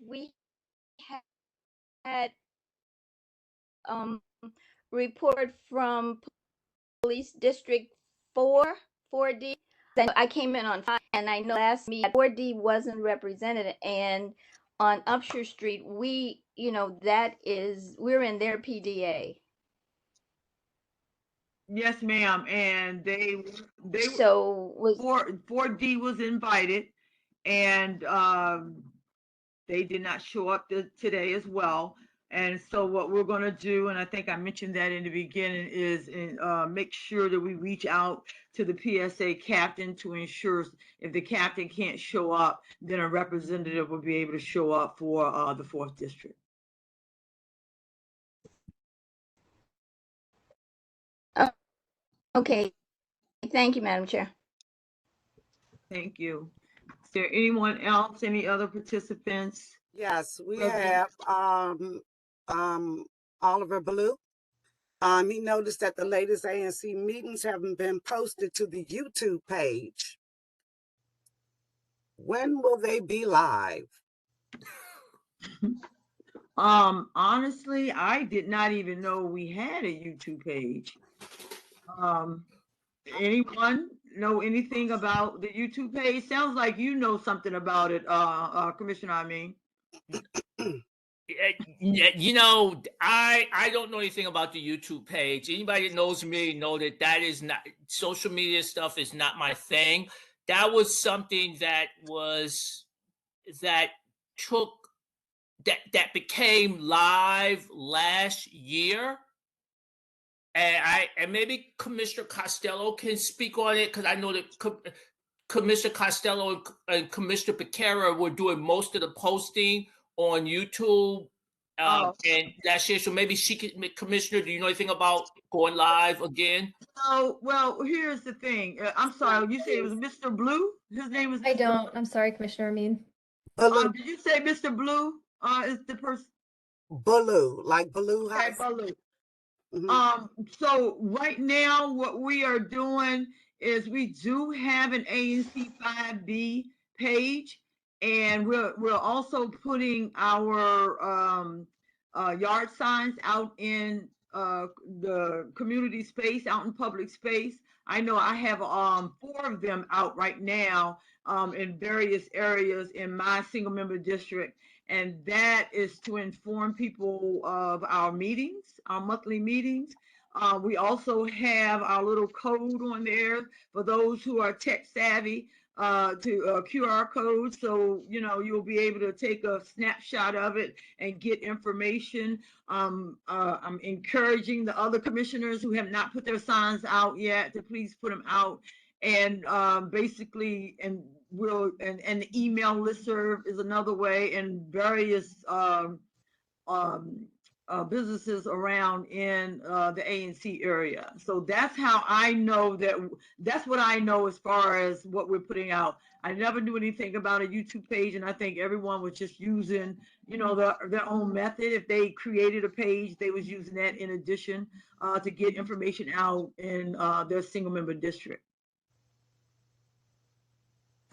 we had report from Police District 4D. I came in on 5, and I know last meeting 4D wasn't represented, and on Upshur Street, we're in their PDA. Yes, ma'am. And they So was 4D was invited, and they did not show up today as well. And so what we're going to do, and I think I mentioned that in the beginning, is make sure that we reach out to the PSA captain to ensure if the captain can't show up, then a representative will be able to show up for the 4th District. okay. Thank you, Madam Chair. Thank you. Is there anyone else, any other participants? Yes, we have Oliver Blue. He noticed that the latest ANC meetings haven't been posted to the YouTube page. When will they be live? Honestly, I did not even know we had a YouTube page. Anyone know anything about the YouTube page? Sounds like you know something about it, Commissioner Amin. You know, I don't know anything about the YouTube page. Anybody that knows me know that that is not, social media stuff is not my thing. That was something that took that became live last year. And maybe Commissioner Costello can speak on it, because I know that Commissioner Costello and Commissioner Piekara were doing most of the posting on YouTube. And last year, so maybe she could, Commissioner, do you know anything about going live again? Oh, well, here's the thing. I'm sorry, you said it was Mr. Blue? His name was I Mr. don't. I'm sorry, Commissioner Amin. Did you say Mr. Blue? Is the person? Baloo, like Baloo Okay, House. Blue. Mhm. So right now, what we are doing is we do have an ANC 5B page, and we're also putting our yard signs out in the community space, out in public space. I know I have 4 of them out right now in various areas in my single member district, and that is to inform people of our meetings, our monthly meetings. We also have our little code on there for those who are tech savvy, to QR code. So, you know, you'll be able to take a snapshot of it and get information. I'm encouraging the other commissioners who have not put their signs out yet to please put them out. And basically, and the email listserv is another way, and various businesses around in the ANC area. So that's how I know that's what I know as far as what we're putting out. I never knew anything about a YouTube page, and I think everyone was just using, you know, their own method. If they created a page, they was using that in addition to get information out in their single member district.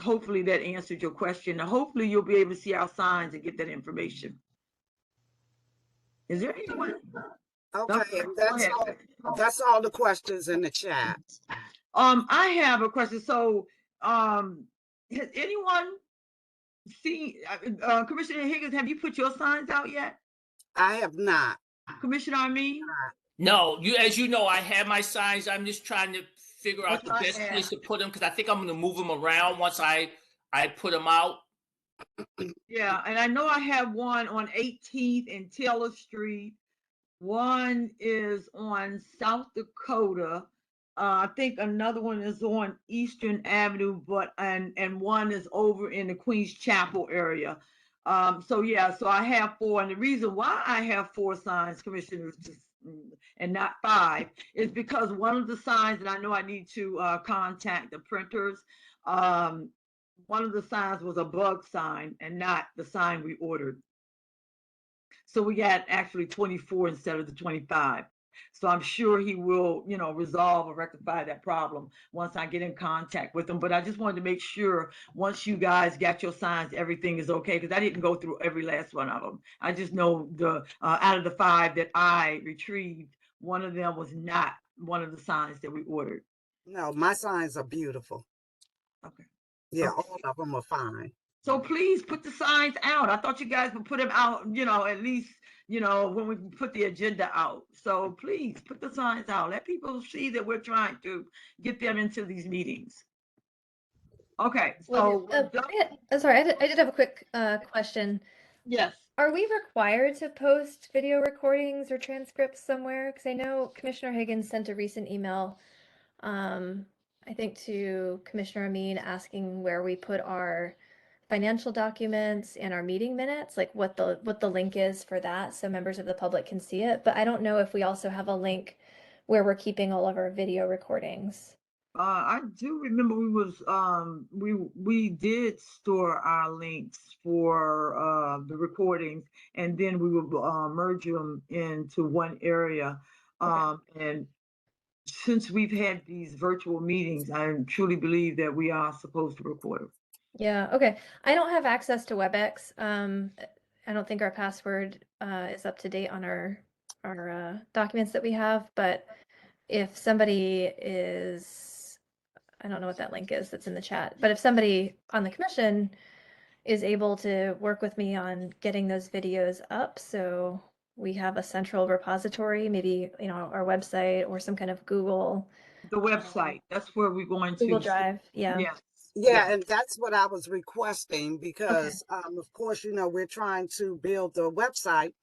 Hopefully that answered your question. Hopefully you'll be able to see our signs and get that information. Is there anyone? Okay, Okay, that's all the questions in the chat. I have a question. So, has anyone seen Commissioner Higgins? Have you put your signs out yet, I have not. Commissioner Amin? No, as you know, I have my signs. I'm just trying to figure out the That's what I best place asked. to put them, because I think I'm going to move them around once I put them out. Yeah, and I know I have one on 18th and Taylor Street. One is on South Dakota. I think another one is on Eastern Avenue, but and one is over in the Queens Chapel area. So yeah, so I have 4, and the reason why I have 4 signs, commissioners, and not 5, is because one of the signs, and I know I need to contact the printers. One of the signs was a bug sign and not the sign we ordered. So we got actually 24 instead of the 25. So I'm sure he will, you know, resolve or rectify that problem once I get in contact with him. But I just wanted to make sure once you guys got your signs, everything is okay, because I didn't go through every last one of them. I just know the out of the 5 that I retrieved, one of them was not one of the signs that we ordered. No, my signs are beautiful. Okay. Yeah, Okay. all of them are fine. So please put the signs out. I thought you guys would put them out, you know, at least, you know, when we put the agenda out. So please put the signs out. Let people see that we're trying to get them into these meetings. Okay, so Sorry, I did have a quick question. yes. Are we required to post video recordings or transcripts somewhere? Because I know Commissioner Higgins sent a recent email, I think to Commissioner Amin, asking where we put our financial documents and our meeting minutes, like what the link is for that, so members of the public can see it. But I don't know if we also have a link where we're keeping all of our video recordings. I do remember we did store our links for the recordings, and then we would merge them into one area. And since we've had these virtual meetings, I truly believe that we are supposed to record them. Yeah, okay. I don't have access to WebEx. I don't think our password is up to date on our documents that we have, but if somebody is I don't know what that link is that's in the chat, but if somebody on the commission is able to work with me on getting those videos up, so we have a central repository, maybe, you know, our website or some kind of Google The website, that's where we're going Google to. Drive. Yeah. Yes. Yeah, and that's what I was requesting Okay. because, of course, you know, we're trying to build the website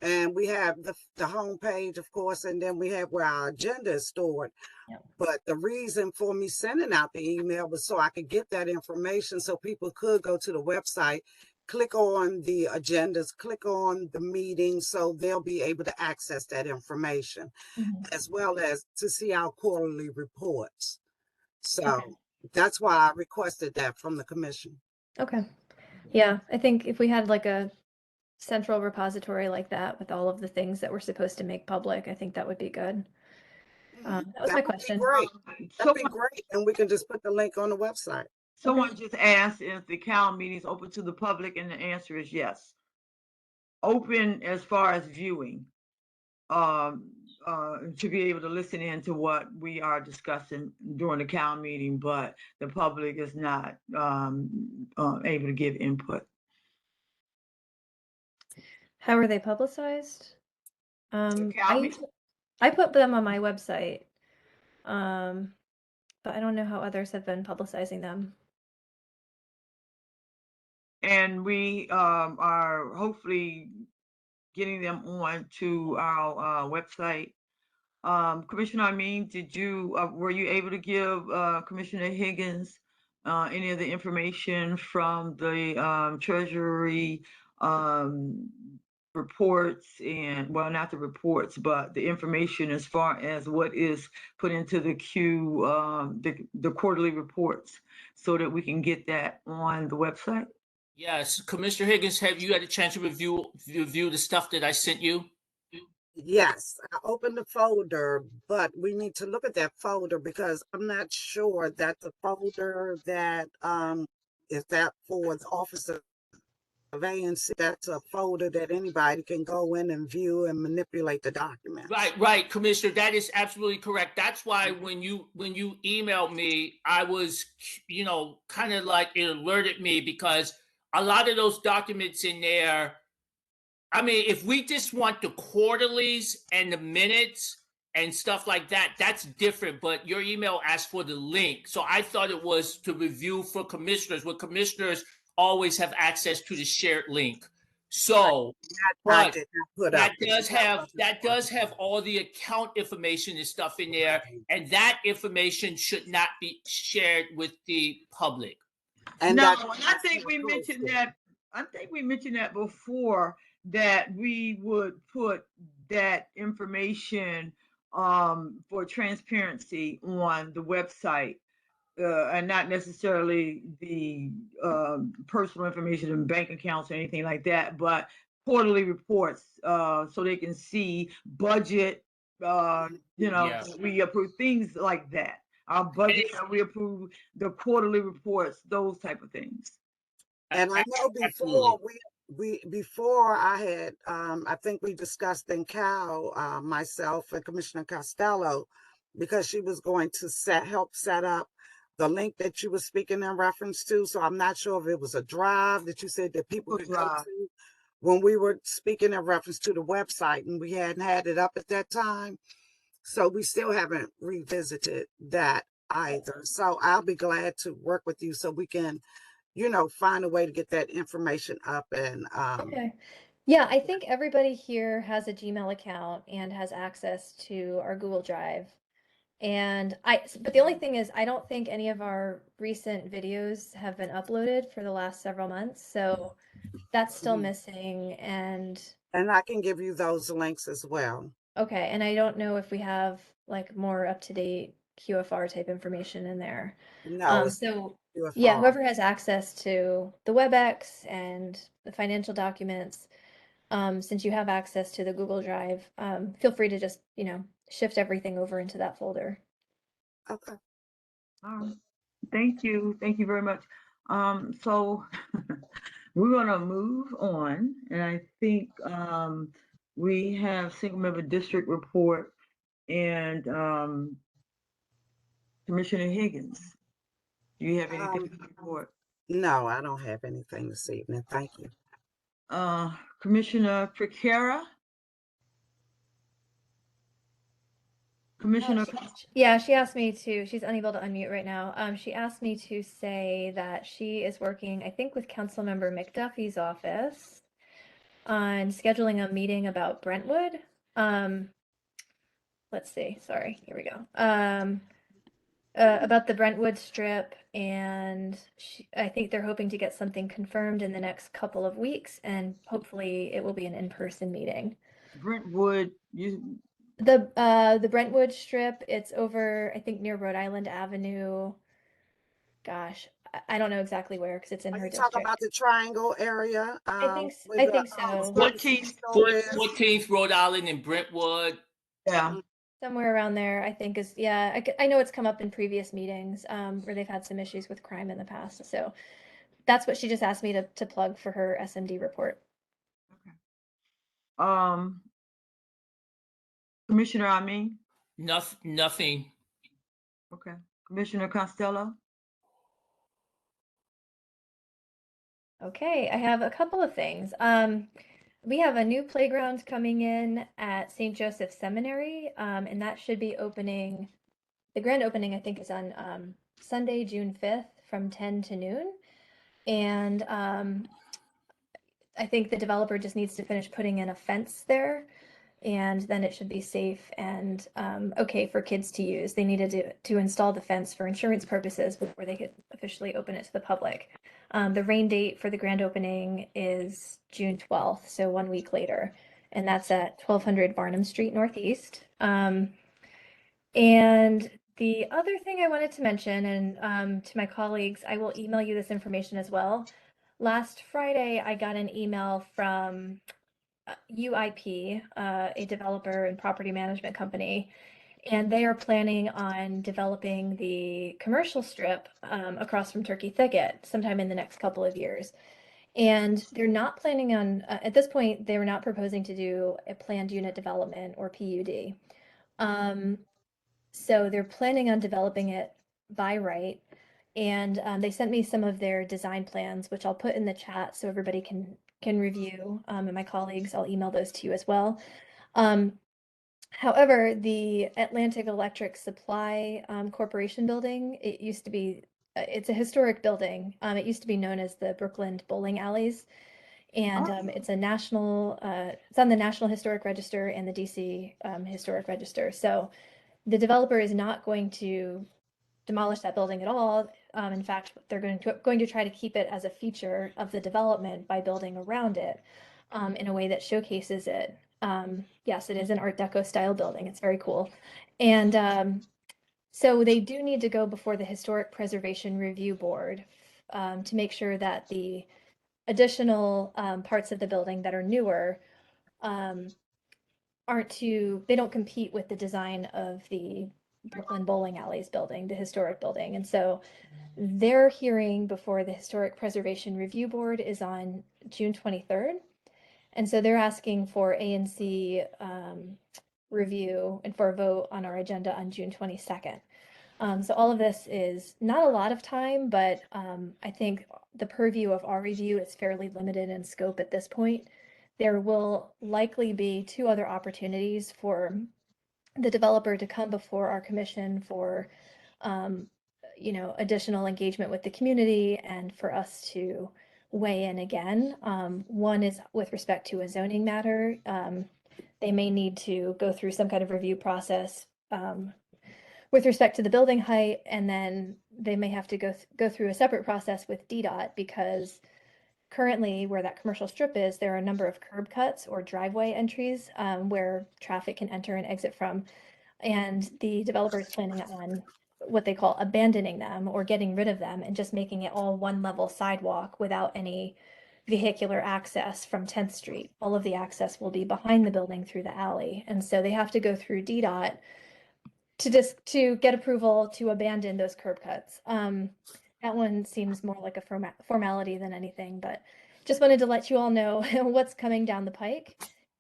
and we have the homepage, of course, and then we have where our agenda is stored. Yep. But the reason for me sending out the email was so I could get that information so people could go to the website, click on the agendas, click on the meeting, so they'll be able to access that information, Mhm. as well as to see our quarterly reports. So Okay. that's why I requested that from the commission. Okay. Yeah, I think if we had like a central repository like that with all of the things that we're supposed to make public, I think that would be good. That was my That would be question. great. That'd be Someone, great. And we can just put the link on the website. someone just asked if the Cal meeting is open to the public, and the answer is yes. Open as far as viewing, to be able to listen in to what we are discussing during the Cal meeting, but the public is not able to give input. How are they publicized? The Cal meeting? I put them on my website, but I don't know how others have been publicizing them. And we are hopefully getting them on to our website. Commissioner Amin, did you were you able to give Commissioner Higgins any of the information from the Treasury reports, and well, not the reports, but the information as far as what is put into the queue, the quarterly reports, so that we can get that on the website? Yes, Commissioner Higgins, have you had a chance to review the stuff that I sent you? Yes, I opened the folder, but we need to look at that folder because I'm not sure that the folder that is that for the Office of ANC, that's a folder that anybody can go in and view and manipulate the documents. Right, Commissioner. That is absolutely correct. That's why when you emailed me, I was, you know, kind of like it alerted me because a lot of those documents in there. I mean, if we just want the quarterlies and the minutes and stuff like that, that's different. But your email asked for the link, so I thought it was to review for commissioners. Where commissioners always have access to the shared link. So, I but did not put that up. does have all the account information and stuff in there, and that information should not be shared with the public. And no, that's and I think we mentioned that. I think we mentioned that before, that we would put that information for transparency on the website, and not necessarily the personal information and bank accounts or anything like that, but quarterly reports, so they can see budget. You know, Yeah. we approve things like that. Our budget, we approve the quarterly reports, those type of things. And I know before before I had I think we discussed in Cal, myself and Commissioner Costello, because she was going to help set up the link that you were speaking in reference to. So I'm not sure if it was a drive that you said that people could go to when we were speaking in reference to the website, and we hadn't had it up at that time. So we still haven't revisited that either. So I'll be glad to work with you so we can, you know, find a way to get that information up. And Okay. Yeah, I think everybody here has a Gmail account and has access to our Google Drive. But the only thing is, I don't think any of our recent videos have been uploaded for the last several months. So that's still missing. And I can give you those links as well. okay, and I don't know if we have like more up-to-date QFR type information in there. No, so QFR. yeah, whoever has access to the WebEx and the financial documents, since you have access to the Google Drive, feel free to just, you know, shift everything over into that folder. Okay. Thank you. Thank you very much. So we're gonna move on, and I think we have single member district report and Commissioner Higgins. Do you have anything to report? No, I don't have anything this evening. Thank you. Commissioner Piekara? Commissioner, Yeah, she asked me to, she's unable to unmute right now. She asked me to say that she is working, I think, with Councilmember McDuffie's office on scheduling a meeting about Brentwood. Let's see, sorry, here we go. About the Brentwood strip, and I think they're hoping to get something confirmed in the next couple of weeks, and hopefully it will be an in-person meeting. Brentwood, The Brentwood strip, it's over, I think, near Rhode Island Avenue. Gosh, I don't know exactly where because it's in Are her you talking district. about the Triangle area? I think so. 14th, 14th Rhode Island in Brentwood. yeah. Somewhere around there, I think is, yeah, I know it's come up in previous meetings where they've had some issues with crime in the past. So that's what she just asked me to plug for her SMD report. Okay. Commissioner Amin? Nothing. Okay. Commissioner Costello? Okay, I have a couple of things. We have a new playground coming in at St. Joseph Seminary, and that should be opening. The grand opening, I think, is on Sunday, June 5th from 10 to noon. And I think the developer just needs to finish putting in a fence there, and then it should be safe and okay for kids to use. They needed to install the fence for insurance purposes before they could officially open it to the public. The rain date for the grand opening is June 12th, so 1 week later, and that's at 1200 Barnum Street Northeast. And the other thing I wanted to mention, and to my colleagues, I will email you this information as well. Last Friday, I got an email from UIP, a developer and property management company, and they are planning on developing the commercial strip across from Turkey Thicket sometime in the next couple of years. And they're not planning on, at this point, they were not proposing to do a planned unit development or PUD. So they're planning on developing it by right. And they sent me some of their design plans, which I'll put in the chat so everybody can review. And my colleagues, I'll email those to you as well. However, the Atlantic Electric Supply Corporation building, it used to be, it's a historic building. It used to be known as the Brookland Bowling Alleys. And it's a national, it's on the National Historic Register and the DC Historic Register. So the developer is not going to demolish that building at all. In fact, they're going to try to keep it as a feature of the development by building around it in a way that showcases it. Yes, it is an Art Deco style building. It's very cool. And so they do need to go before the Historic Preservation Review Board to make sure that the additional parts of the building that are newer they don't compete with the design of the Brooklyn Bowling Alleys building, the historic building. And so their hearing before the Historic Preservation Review Board is on June 23rd. And so they're asking for ANC review and for a vote on our agenda on June 22nd. So all of this is not a lot of time, but I think the purview of our review is fairly limited in scope at this point. There will likely be 2 other opportunities for the developer to come before our commission for, additional engagement with the community and for us to weigh in again. One is with respect to a zoning matter. They may need to go through some kind of review process with respect to the building height, and then they may have to go through a separate process with DDOT because currently where that commercial strip is, there are a number of curb cuts or driveway entries where traffic can enter and exit from. And the developer is planning on what they call abandoning them or getting rid of them and just making it all one level sidewalk without any vehicular access from 10th Street. All of the access will be behind the building through the alley. And so they have to go through DDOT to get approval to abandon those curb cuts. That one seems more like a formality than anything, but just wanted to let you all know what's coming down the pike.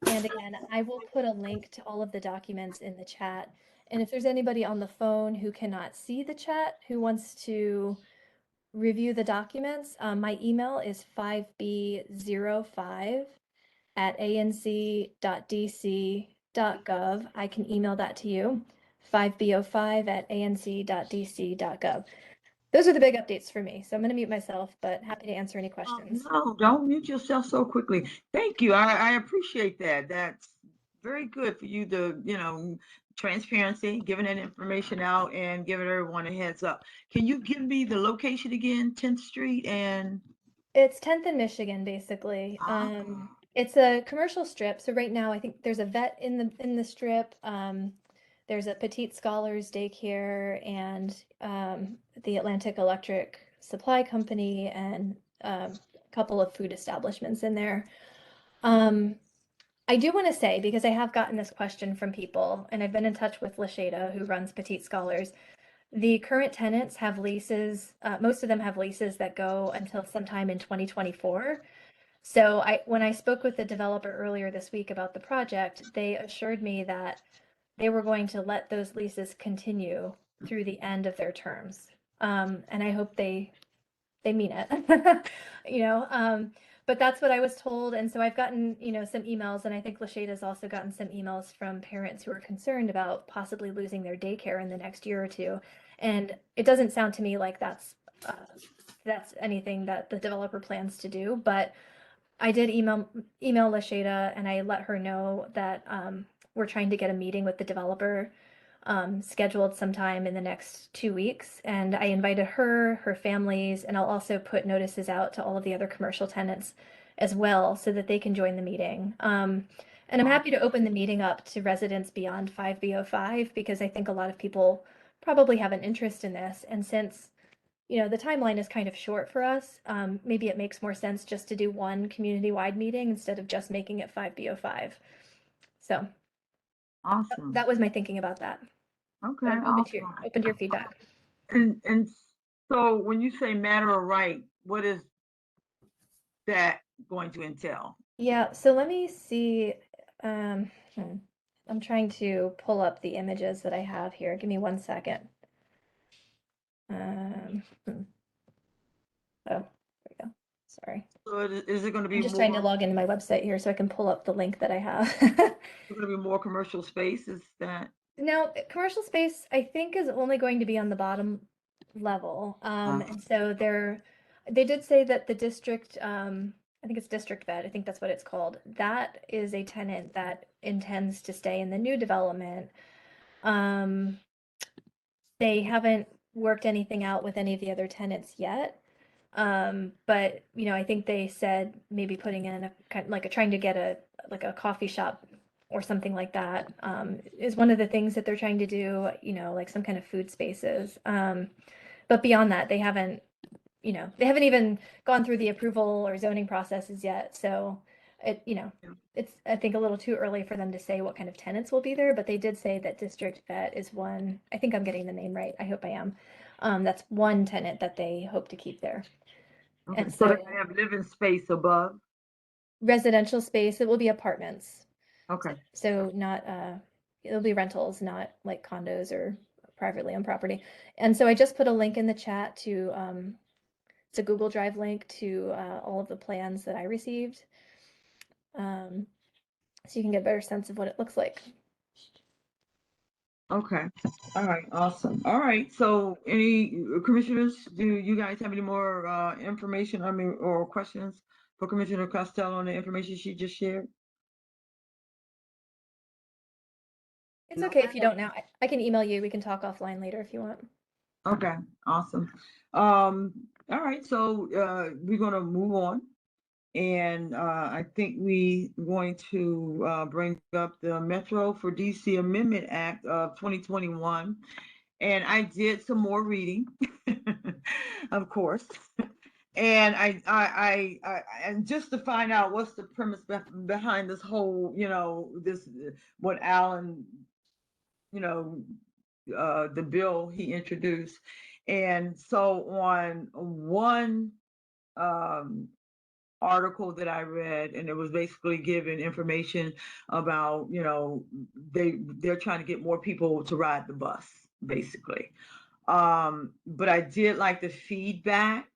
And again, I will put a link to all of the documents in the chat. And if there's anybody on the phone who cannot see the chat, who wants to review the documents, my email is 5b05@anc.dc.gov. I can email that to you, 5b05@anc.dc.gov. Those are the big updates for me. So I'm going to mute myself, but happy to answer any questions. No, don't mute yourself so quickly. Thank you. I appreciate that. That's very good for you to, transparency, giving that information out and giving everyone a heads up. Can you give me the location again, 10th Street and It's 10th and Michigan, basically. It's a commercial strip. So right now, I think there's a vet in the strip. There's a Petite Scholars daycare and the Atlantic Electric Supply Company and a couple of food establishments in there. I do want to say, because I have gotten this question from people, and I've been in touch with Lashada, who runs Petite Scholars. The current tenants have leases, most of them have leases that go until sometime in 2024. So when I spoke with the developer earlier this week about the project, they assured me that they were going to let those leases continue through the end of their terms. And I hope they mean it, but that's what I was told. And so I've gotten, some emails, and I think Lashada's also gotten some emails from parents who are concerned about possibly losing their daycare in the next year or two. And it doesn't sound to me like that's anything that the developer plans to do, but I did email Lashada, and I let her know that we're trying to get a meeting with the developer scheduled sometime in the next 2 weeks. And I invited her families, and I'll also put notices out to all of the other commercial tenants as well so that they can join the meeting. And I'm happy to open the meeting up to residents beyond 5B05 because I think a lot of people probably have an interest in this. And since, the timeline is kind of short for us, maybe it makes more sense just to do one community-wide meeting instead of just making it 5B05. So awesome. that was my thinking about that. Okay, I'm open to your feedback. And so when you say matter of right, what is that going to entail? Yeah, so let me see. I'm trying to pull up the images that I have here. Give me 1 second. Oh, there we go. Sorry. So is it going to be I'm just more, trying to log into my website here so I can pull up the link that I have. going to be more commercial space? Is that? Now, commercial space, I think, is only going to be on the bottom level. And so they did say that the district, I think it's District Vet, I think that's what it's called. That is a tenant that intends to stay in the new development. They haven't worked anything out with any of the other tenants yet. But I think they said maybe putting in a kind of like trying to get a coffee shop or something like that is one of the things that they're trying to do, like some kind of food spaces. But beyond that, they haven't even gone through the approval or zoning processes yet. So it's, I think, a little too early for them to say what kind of tenants will be there, but they did say that District Vet is one. I think I'm getting the name right. I hope I am. That's one tenant that they hope to keep there. Okay. And So so they're going to have living space above? residential space, it will be apartments. Okay. So not, it'll be rentals, not like condos or privately owned property. And so I just put a link in the chat to, it's a Google Drive link to all of the plans that I received. So you can get a better sense of what it looks like. Okay. All right. Awesome. All right. So any commissioners, do you guys have any more information, or questions for Commissioner Costello on the information she just shared? It's No? okay if you don't now. I can email you. We can talk offline later if you want. Okay. Awesome. All right. So we're going to move on. And I think we're going to bring up the Metro for DC Amendment Act of 2021. And I did some more reading, of course. And and just to find out what's the premise behind this whole, this, what Alan, the bill he introduced. And so on one article that I read, and it was basically giving information about, they're trying to get more people to ride the bus, basically. But I did like the feedback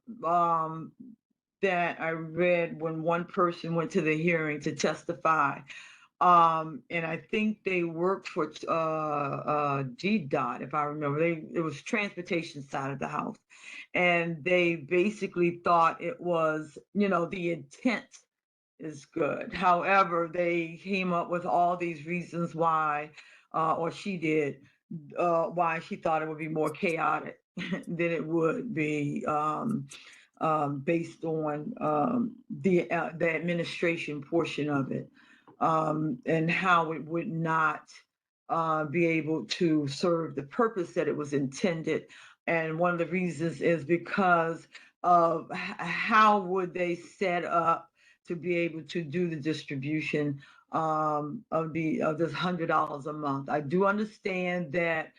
that I read when one person went to the hearing to testify. And I think they worked for GDOT, if I remember. It was transportation side of the house, and they basically thought it was, the intent is good. However, they came up with all these reasons why, or she did, why she thought it would be more chaotic than it would be, based on the administration portion of it, and how it would not be able to serve the purpose that it was intended. And one of the reasons is because of how would they set up to be able to do the distribution of this $100 a month. I do understand that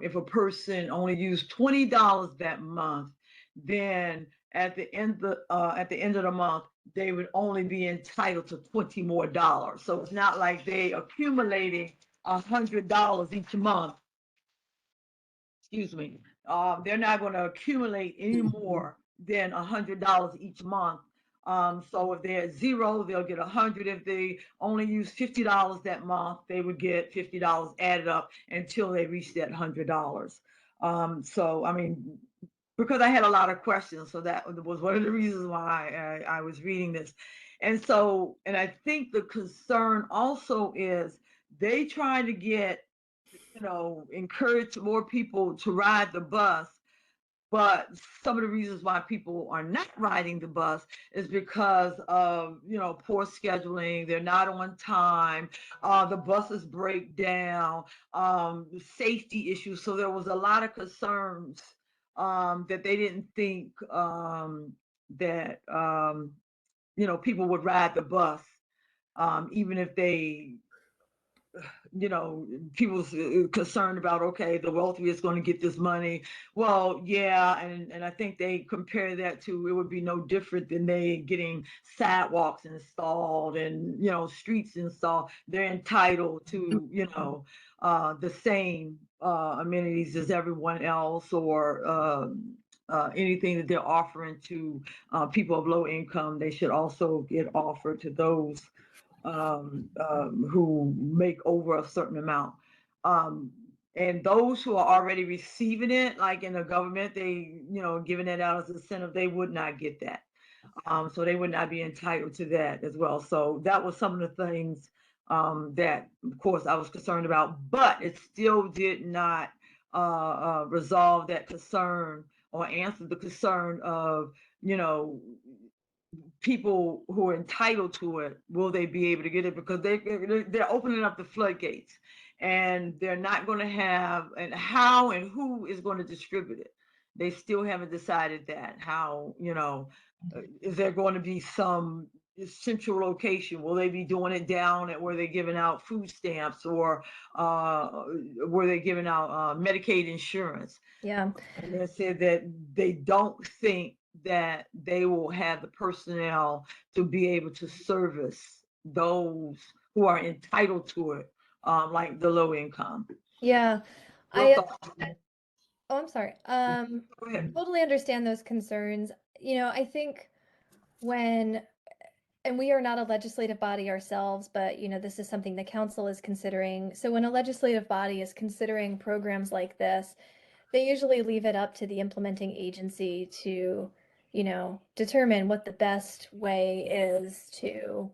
if a person only used $20 that month, then at the end of the month they would only be entitled to $20 more. So it's not like they accumulating $100 each month. Excuse me. They're not going to accumulate any more than $100 each month. So if they're at zero, they'll get 100. If they only use $50 that month, they would get $50 added up until they reach that $100. So I mean, because I had a lot of questions, so that was one of the reasons why I was reading this. And I think the concern also is they try to get, encourage more people to ride the bus. But some of the reasons why people are not riding the bus is because of, poor scheduling. They're not on time. The buses break down. Safety issues. So there was a lot of concerns that they didn't think that people would ride the bus, even if they, people's concerned about, okay, the wealthy is going to get this money. Well, yeah, and I think they compare that to, it would be no different than they getting sidewalks installed and, streets installed. They're entitled to, the same amenities as everyone else, or anything that they're offering to people of low income, they should also get offered to those who make over a certain amount. And those who are already receiving it, like in the government, they, giving it out as incentive, they would not get that. So they would not be entitled to that as well. So that was some of the things that, of course, I was concerned about, but it still did not resolve that concern or answer the concern of, people who are entitled to it, will they be able to get it? Because they're opening up the floodgates, and they're not going to have, and how and who is going to distribute it. They still haven't decided that. How, is there going to be some central location? Will they be doing it down at where they're giving out food stamps, or where they're giving out Medicaid insurance? Yeah. And they said that they don't think that they will have the personnel to be able to service those who are entitled to it, like the low income. Yeah. Your I thoughts? Oh, I'm sorry. Go ahead. Totally understand those concerns. I think when, and we are not a legislative body ourselves, but this is something the council is considering. So when a legislative body is considering programs like this, they usually leave it up to the implementing agency to, determine what the best way is to,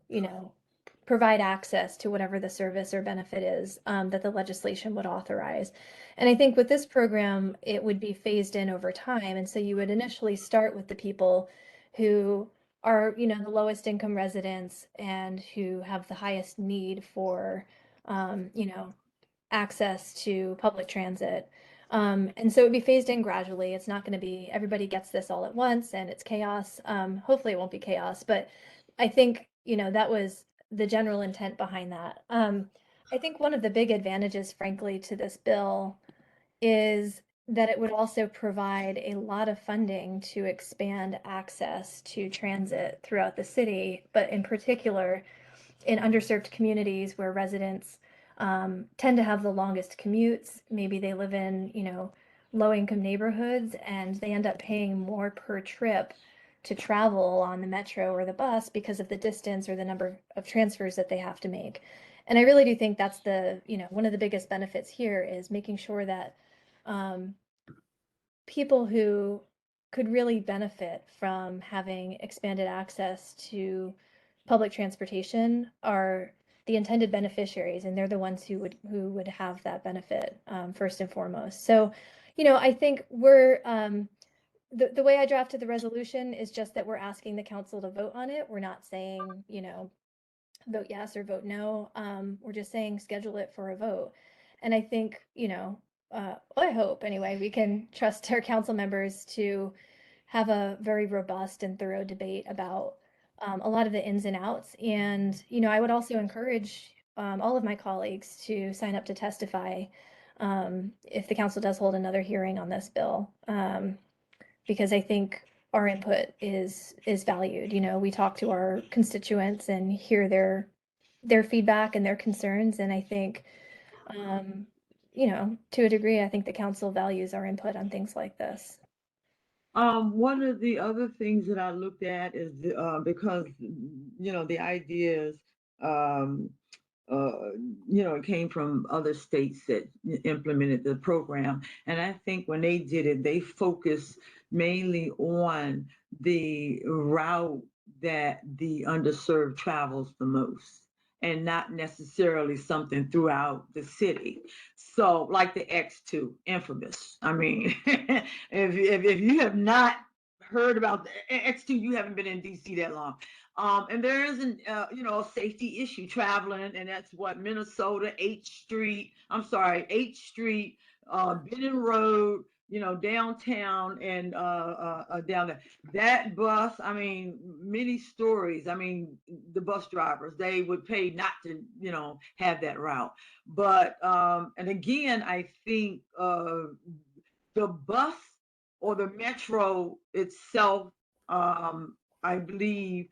provide access to whatever the service or benefit is that the legislation would authorize. And I think with this program, it would be phased in over time. And so you would initially start with the people who are, the lowest income residents and who have the highest need for, access to public transit. And so it would be phased in gradually. It's not going to be everybody gets this all at once and it's chaos. Hopefully it won't be chaos, but I think, that was the general intent behind that. I think one of the big advantages, frankly, to this bill is that it would also provide a lot of funding to expand access to transit throughout the city, but in particular in underserved communities where residents tend to have the longest commutes. Maybe they live in, low-income neighborhoods, and they end up paying more per trip to travel on the metro or the bus because of the distance or the number of transfers that they have to make. And I really do think that's the, one of the biggest benefits here is making sure that people who could really benefit from having expanded access to public transportation are the intended beneficiaries, and they're the ones who would have that benefit first and foremost. So, I think we're the way I drafted the resolution is just that we're asking the council to vote on it. We're not saying, vote yes or vote no. We're just saying schedule it for a vote. And I think, I hope anyway, we can trust our council members to have a very robust and thorough debate about a lot of the ins and outs. And, I would also encourage all of my colleagues to sign up to testify if the council does hold another hearing on this bill. Because I think our input is valued. We talk to our constituents and hear their feedback and their concerns. And I think, to a degree, I think the council values our input on things like this. One of the other things that I looked at is because the ideas it came from other states that implemented the program, and I think when they did it, they focused mainly on the route that the underserved travels the most, and not necessarily something throughout the city. So, like the X2, infamous. I mean, if you have not heard about the X2, you haven't been in DC that long. And there is a safety issue traveling, and that's what Minnesota, H Street, Benning Road, downtown and down there. That bus, I mean, many stories. I mean, the bus drivers, they would pay not to, have that route. But, and again, I think the bus or the metro itself, I believe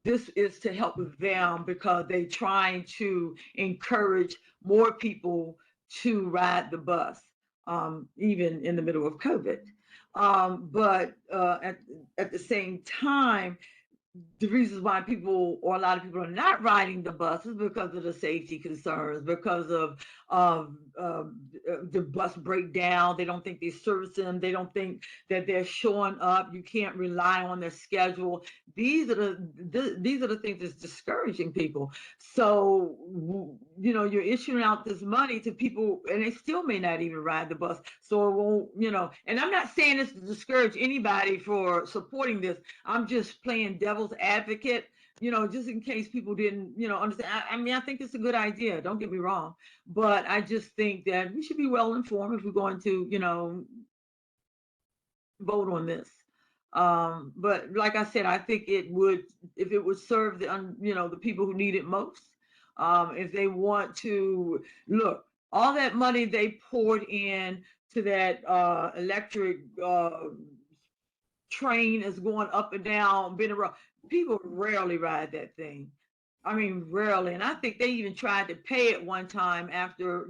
this is to help with them because they're trying to encourage more people to ride the bus, even in the middle of COVID. But at the same time, the reasons why people or a lot of people are not riding the bus is because of the safety concerns, because of the bus breakdown. They don't think they service them. They don't think that they're showing up. You can't rely on their schedule. These are the things that's discouraging people. So you're issuing out this money to people, and they still may not even ride the bus. So it won't, And I'm not saying this to discourage anybody for supporting this. I'm just playing devil's advocate, just in case people didn't, understand. I mean, I think it's a good idea. Don't get me wrong, but I just think that we should be well informed if we're going to, vote on this. But like I said, I think it would, if it would serve the people who need it most. If they want to look, all that money they poured in to that electric train is going up and down Benning Road. People rarely ride that thing. I mean, rarely. And I think they even tried to pay it one time after,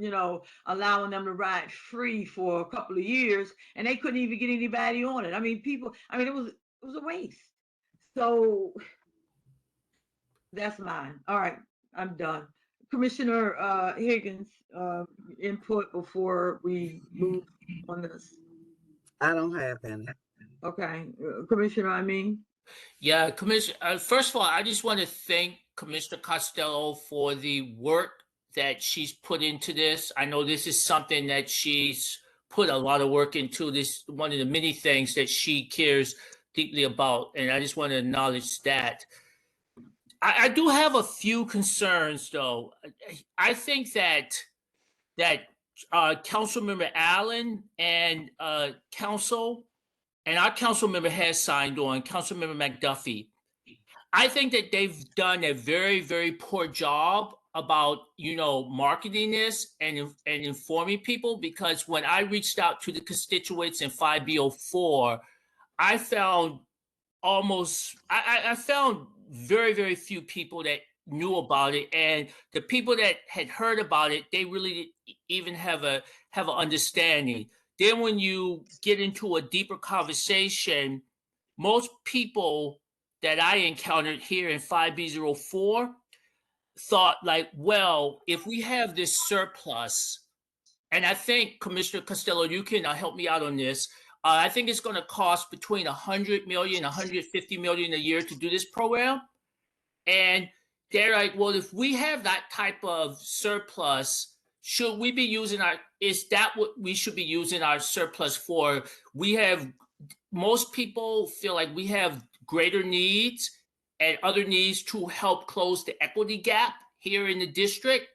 allowing them to ride free for a couple of years, and they couldn't even get anybody on it. I mean, it was a waste. So that's mine. All right, I'm done. Commissioner Higgins, input before we move on this. I don't have any. Okay, Commissioner Amin. Yeah, Commissioner. First of all, I just want to thank Commissioner Costello for the work that she's put into this. I know this is something that she's put a lot of work into. This one of the many things that she cares deeply about, and I just want to acknowledge that. I do have a few concerns, though. I think that Councilmember Allen and Council. And our council member has signed on, Councilmember McDuffie. I think that they've done a very, very poor job about, marketing this and informing people, because when I reached out to the constituents in 5B04, I found I found very, very few people that knew about it. And the people that had heard about it, they really didn't even have an understanding. then when you get into a deeper conversation, most people that I encountered here in 5B04 thought like, well, if we have this surplus, and I think Commissioner Costello, you can help me out on this. I think it's going to cost between 100 million, 150 million a year to do this program. And they're like, well, if we have that type of surplus, should we be using is that what we should be using our surplus for? Most people feel like we have greater needs and other needs to help close the equity gap here in the district.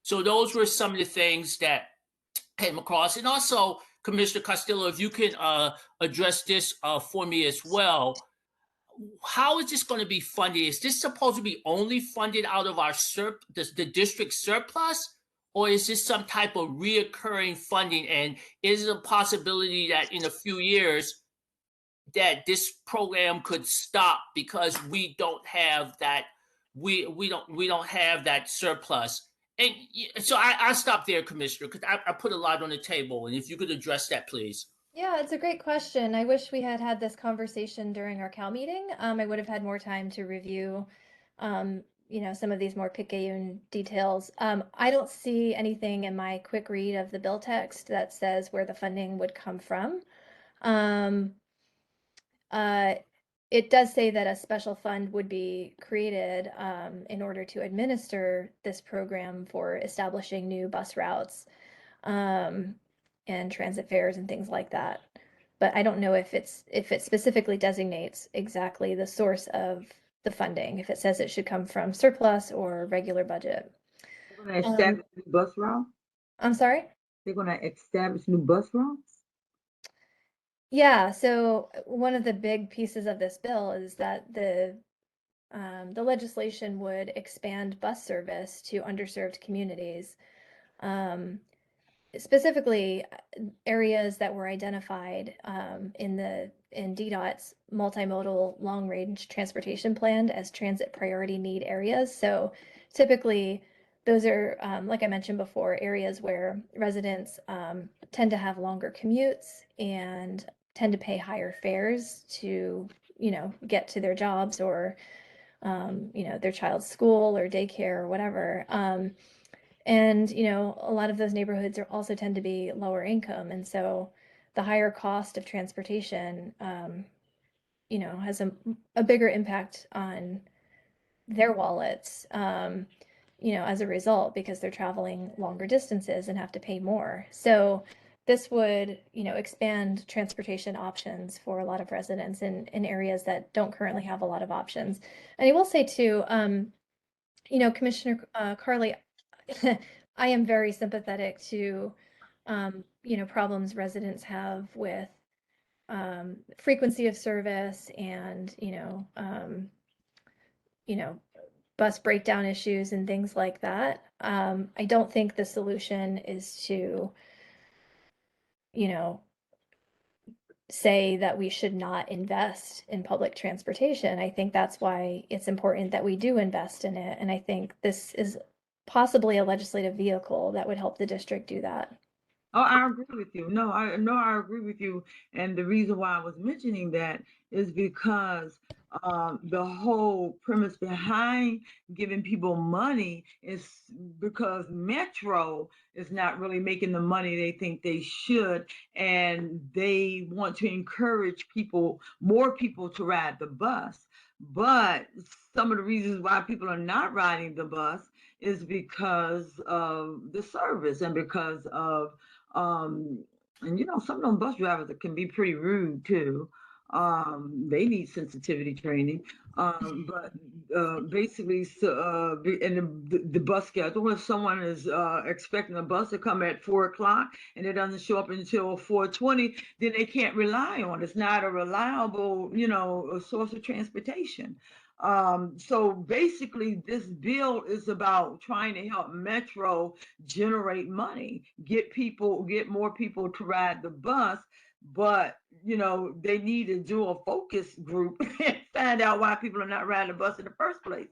So those were some of the things that came across. And also, Commissioner Costello, if you can address this for me as well. How is this going to be funded? Is this supposed to be only funded out of our the district surplus? Or is this some type of reoccurring funding? And is it a possibility that in a few years that this program could stop because we don't have that we don't have that surplus? And so I'll stop there, Commissioner, because I put a lot on the table. And if you could address that, please. Yeah, it's a great question. I wish we had had this conversation during our Cal meeting. I would have had more time to review, some of these more picayune details. I don't see anything in my quick read of the bill text that says where the funding would come from. It does say that a special fund would be created in order to administer this program for establishing new bus routes and transit fares and things like that. But I don't know if it specifically designates exactly the source of the funding, if it says it should come from surplus or regular budget. They're going to establish new bus routes? I'm sorry? They're going to establish new bus routes? Yeah, so one of the big pieces of this bill is that the legislation would expand bus service to underserved communities. Specifically areas that were identified in DDOT's multimodal long-range transportation plan as transit priority need areas. So typically those are, like I mentioned before, areas where residents tend to have longer commutes and tend to pay higher fares to, get to their jobs or, their child's school or daycare or whatever. And, a lot of those neighborhoods also tend to be lower income. And so the higher cost of transportation, has a bigger impact on their wallets, as a result, because they're traveling longer distances and have to pay more. So this would, expand transportation options for a lot of residents in areas that don't currently have a lot of options. And I will say too, Commissioner Carley, I am very sympathetic to, problems residents have with frequency of service and, bus breakdown issues and things like that. I don't think the solution is to, say that we should not invest in public transportation. I think that's why it's important that we do invest in it. And I think this is possibly a legislative vehicle that would help the district do that. Oh, I agree with you. No, I agree with you. And the reason why I was mentioning that is because the whole premise behind giving people money is because Metro is not really making the money they think they should, and they want to encourage more people to ride the bus. But some of the reasons why people are not riding the bus is because of the service and because of and some of them bus drivers can be pretty rude too. They need sensitivity training. But basically, so, in the bus schedule, if someone is expecting a bus to come at 4 o'clock and it doesn't show up until 4:20, then they can't rely on it. It's not a reliable, a source of transportation. So basically, this bill is about trying to help Metro generate money, get more people to ride the bus. But they need to do a focus group and find out why people are not riding the bus in the first place.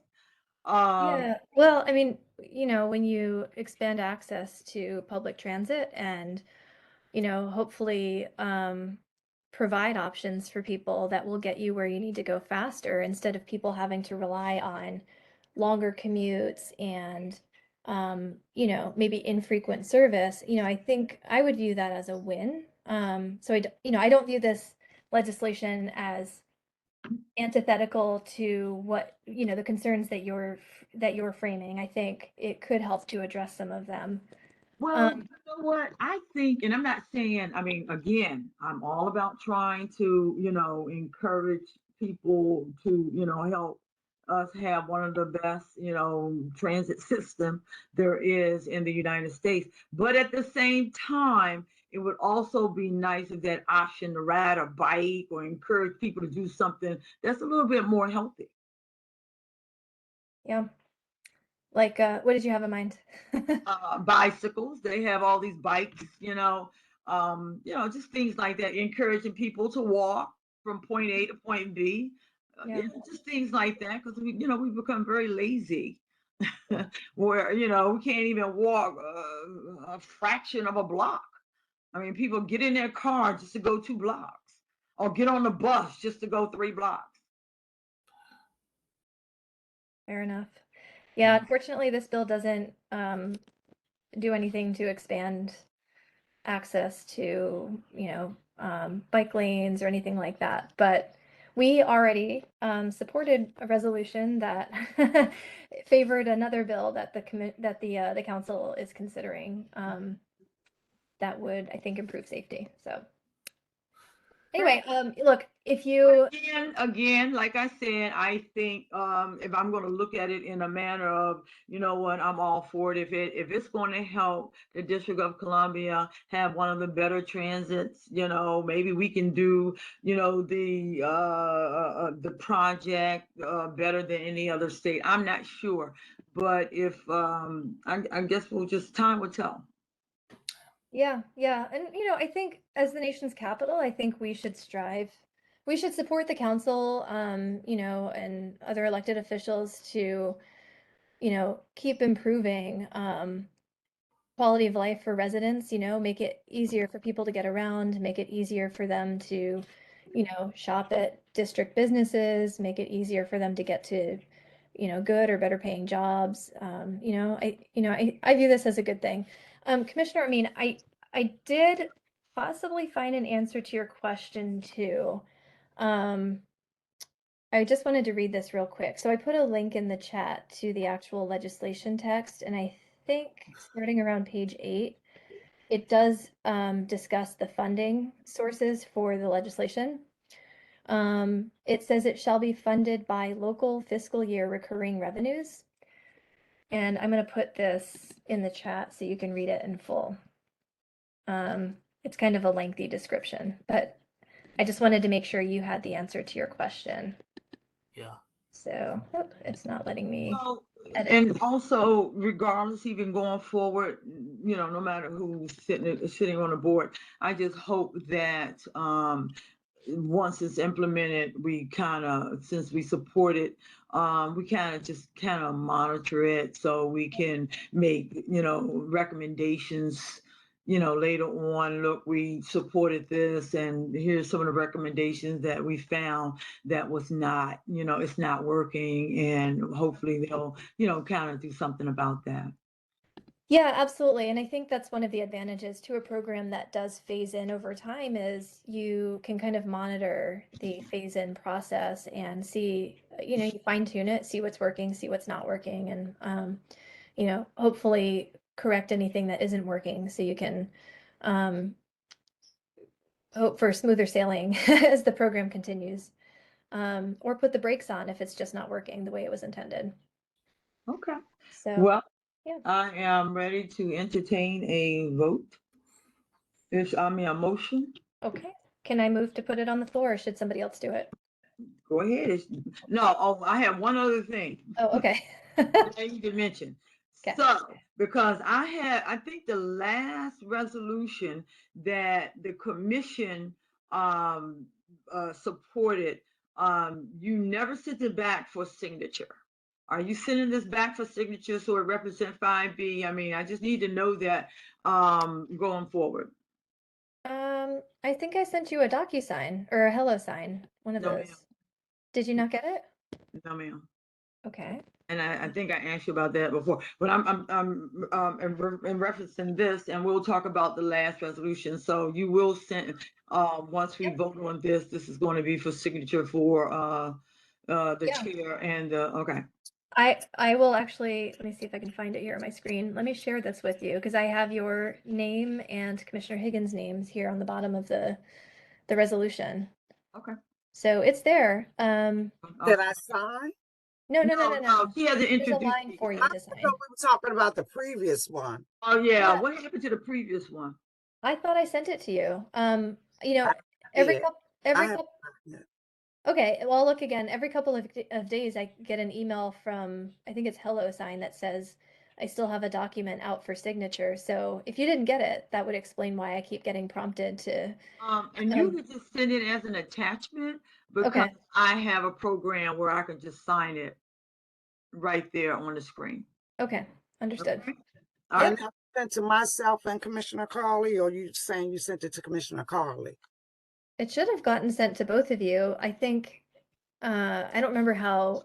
Yeah, well, I mean, when you expand access to public transit and hopefully provide options for people that will get you where you need to go faster instead of people having to rely on longer commutes and maybe infrequent service. I think I would view that as a win. So I don't view this legislation as antithetical to what, the concerns that you're framing. I think it could help to address some of them. Well, you know what? I think, and I'm not saying, I mean, again, I'm all about trying to, encourage people to, help us have one of the best, transit system there is in the United States. But at the same time, it would also be nice if that option to ride a bike or encourage people to do something that's a little bit more healthy. Yeah. Like, what did you have in mind? Bicycles. They have all these bikes, just things like that, encouraging people to walk from point A to point B. Yeah. Just things like that, because we've become very lazy, where we can't even walk a fraction of a block. I mean, people get in their car just to go 2 blocks, or get on the bus just to go 3 blocks. Fair enough. Yeah, unfortunately, this bill doesn't do anything to expand access to, bike lanes or anything like that. But we already supported a resolution that favored another bill that the council is considering that would, I think, improve safety. So anyway, look, if you Again, like I said, I think if I'm going to look at it in a manner of, what, I'm all for it. If it's going to help the District of Columbia have one of the better transits, maybe we can do, the project better than any other state. I'm not sure, but if I guess time will tell. Yeah, yeah. And I think as the nation's capital, I think we should support the council, and other elected officials to, keep improving quality of life for residents, make it easier for people to get around, make it easier for them to, shop at district businesses, make it easier for them to get to, good or better paying jobs. I view this as a good thing. Commissioner, I did possibly find an answer to your question too. I just wanted to read this real quick. So I put a link in the chat to the actual legislation text, and I think starting around page 8, it does discuss the funding sources for the legislation. It says it shall be funded by local fiscal year recurring revenues. And I'm going to put this in the chat so you can read it in full. It's kind of a lengthy description, but I just wanted to make sure you had the answer to your question. Yeah. So it's not letting me. Well, edit. and also, regardless, even going forward, no matter who's sitting on the board, I just hope that once it's implemented, we kind of, since we support it, we kind of monitor it so we can make, recommendations, later on. Look, we supported this, and here's some of the recommendations that we found that was not, it's not working, and hopefully they'll, kind of do something about that. Yeah, absolutely. And I think that's one of the advantages to a program that does phase in over time is you can kind of monitor the phase in process and see, you fine tune it, see what's working, see what's not working, and, hopefully correct anything that isn't working so you can hope for smoother sailing as the program continues, or put the brakes on if it's just not working the way it was intended. Okay. So, Well, yeah. I am ready to entertain a vote. A motion. Okay. Can I move to put it on the floor, or should somebody else do it? Go ahead. No, I have one other thing. Oh, okay. I need to mention. Okay. So, because I think the last resolution that the commission supported, you never sent it back for signature. Are you sending this back for signature so it represents 5B? I mean, I just need to know that going forward. I think I sent you a DocuSign or a hello sign, one of No, ma'am. those. Did you not get it? No, ma'am. Okay. And I think I asked you about that before, but in referencing this, and we'll talk about the last resolution. So you will send, once we Yep. vote on this, this is going to be for signature for, the Yeah. chair and, okay. I will actually, let me see if I can find it here on my screen. Let me share this with you because I have your name and Commissioner Higgins' names here on the bottom of the resolution. Okay. So it's there. Did I sign? No. She hasn't There's a introduced line me. for I you to thought sign. we were talking about the previous one. Oh, yeah. Yeah. What happened to the previous one? I thought I sent it to you. You know, I every did. couple, I every have couple. not yet. Okay, well, I'll look again. Every couple of days, I get an email from, I think it's Hello Sign that says I still have a document out for signature. So if you didn't get it, that would explain why I keep getting prompted to. And you could just send it as an attachment because Okay, I have a program where I can just sign it right there on the screen. okay, understood. Okay. All And right. that was sent to myself and Commissioner Carley, or you saying you sent it to Commissioner Carley? It should have gotten sent to both of you. I think, I don't remember how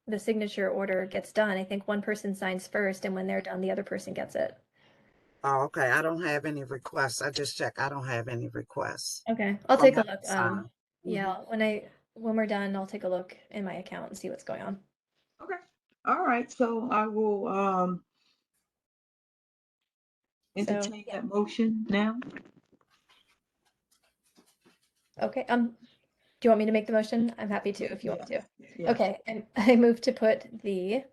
the signature order gets done. I think one person signs first, and when they're done, the other person gets it. Oh, okay. I don't have any requests. I just checked. I don't have any requests. Okay, I'll From take a that look. sign. Yeah, when we're done, I'll take a look in my account and see what's going on. Okay. All right. So I will entertain yeah. that motion now. Okay, do you want me to make the motion? I'm happy to if you want to. Yeah. Okay, I move to put the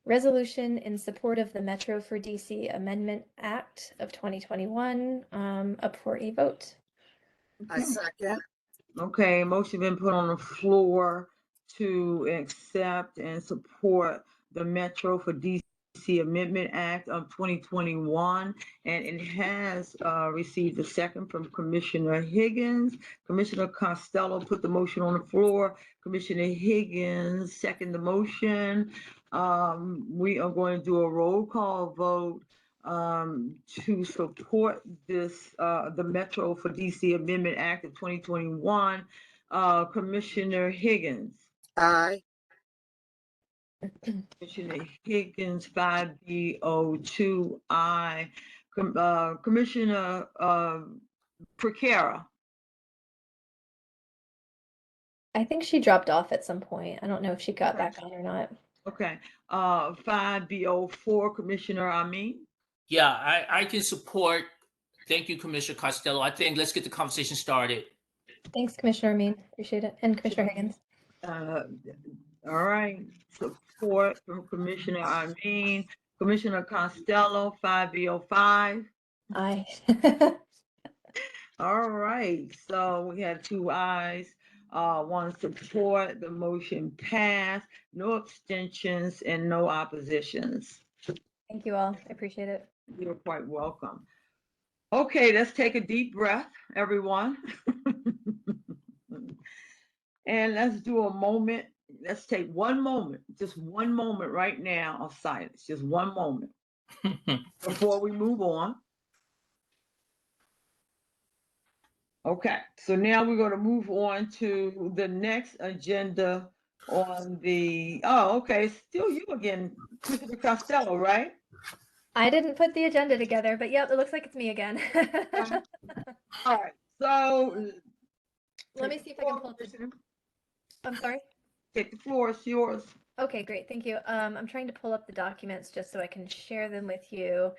resolution in support of the Metro for DC Amendment Act of 2021 up for a vote. I second. Okay, motion been put on the floor to accept and support the Metro for DC Amendment Act of 2021, and it has received a second from Commissioner Higgins. Commissioner Costello put the motion on the floor. Commissioner Higgins second the motion. We are going to do a roll call vote to support this, the Metro for DC Amendment Act of 2021. Commissioner Higgins. Aye. Commissioner Higgins, 5B02, aye. Commissioner Piekara. I think she dropped off at some point. I don't know if she got Okay. back on or not. Okay. 5B04, Commissioner Ra Amin. Yeah, I can support. Thank you, Commissioner Costello. I think let's get the conversation started. Thanks, Commissioner Amin. Appreciate it. And Commissioner Higgins. All right. Support from Commissioner Amin. Commissioner Costello, 5B05. Aye. All right, so we had two ayes, one support, the motion passed, no abstentions and no oppositions. Thank you all. I appreciate it. You're quite welcome. Okay, let's take a deep breath, everyone. And let's do a moment. Let's take one moment, just one moment right now of silence, just one moment before we move on. Okay, so now we're going to move on to the next agenda on the, oh, okay, still you again, Commissioner Costello, right? I didn't put the agenda together, but yep, it looks like it's me again. All right, so Let me see if I can pull up the, I'm sorry. take the floor, it's yours. Okay, great. Thank you. I'm trying to pull up the documents just so I can share them with you.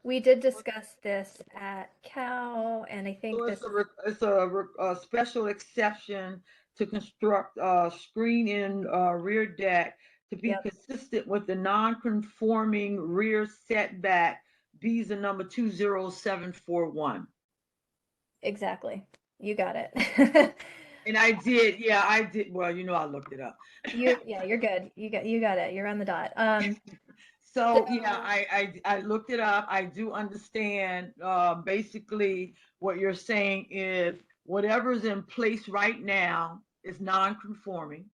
We did discuss this at Cal, and I think So this, it's a special exception to construct a screen in rear deck to be Yep. consistent with the non-conforming rear setback, visa number 20741. exactly. You got it. And I did, yeah, I did. Well, I looked it up. Yeah, you're good. You got it. You're on the dot. So yeah, I looked it up. I do understand. Basically, what you're saying is whatever's in place right now is non-conforming,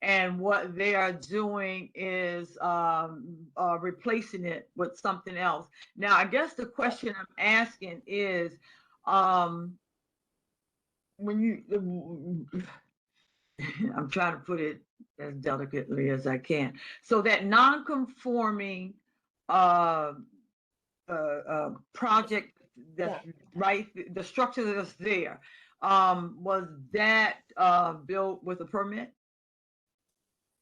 and what they are doing is replacing it with something else. Now, I guess the question I'm asking is, when you, I'm trying to put it as delicately as I can. So that non-conforming uh, project that's right, the structure that's there, was that built with a permit?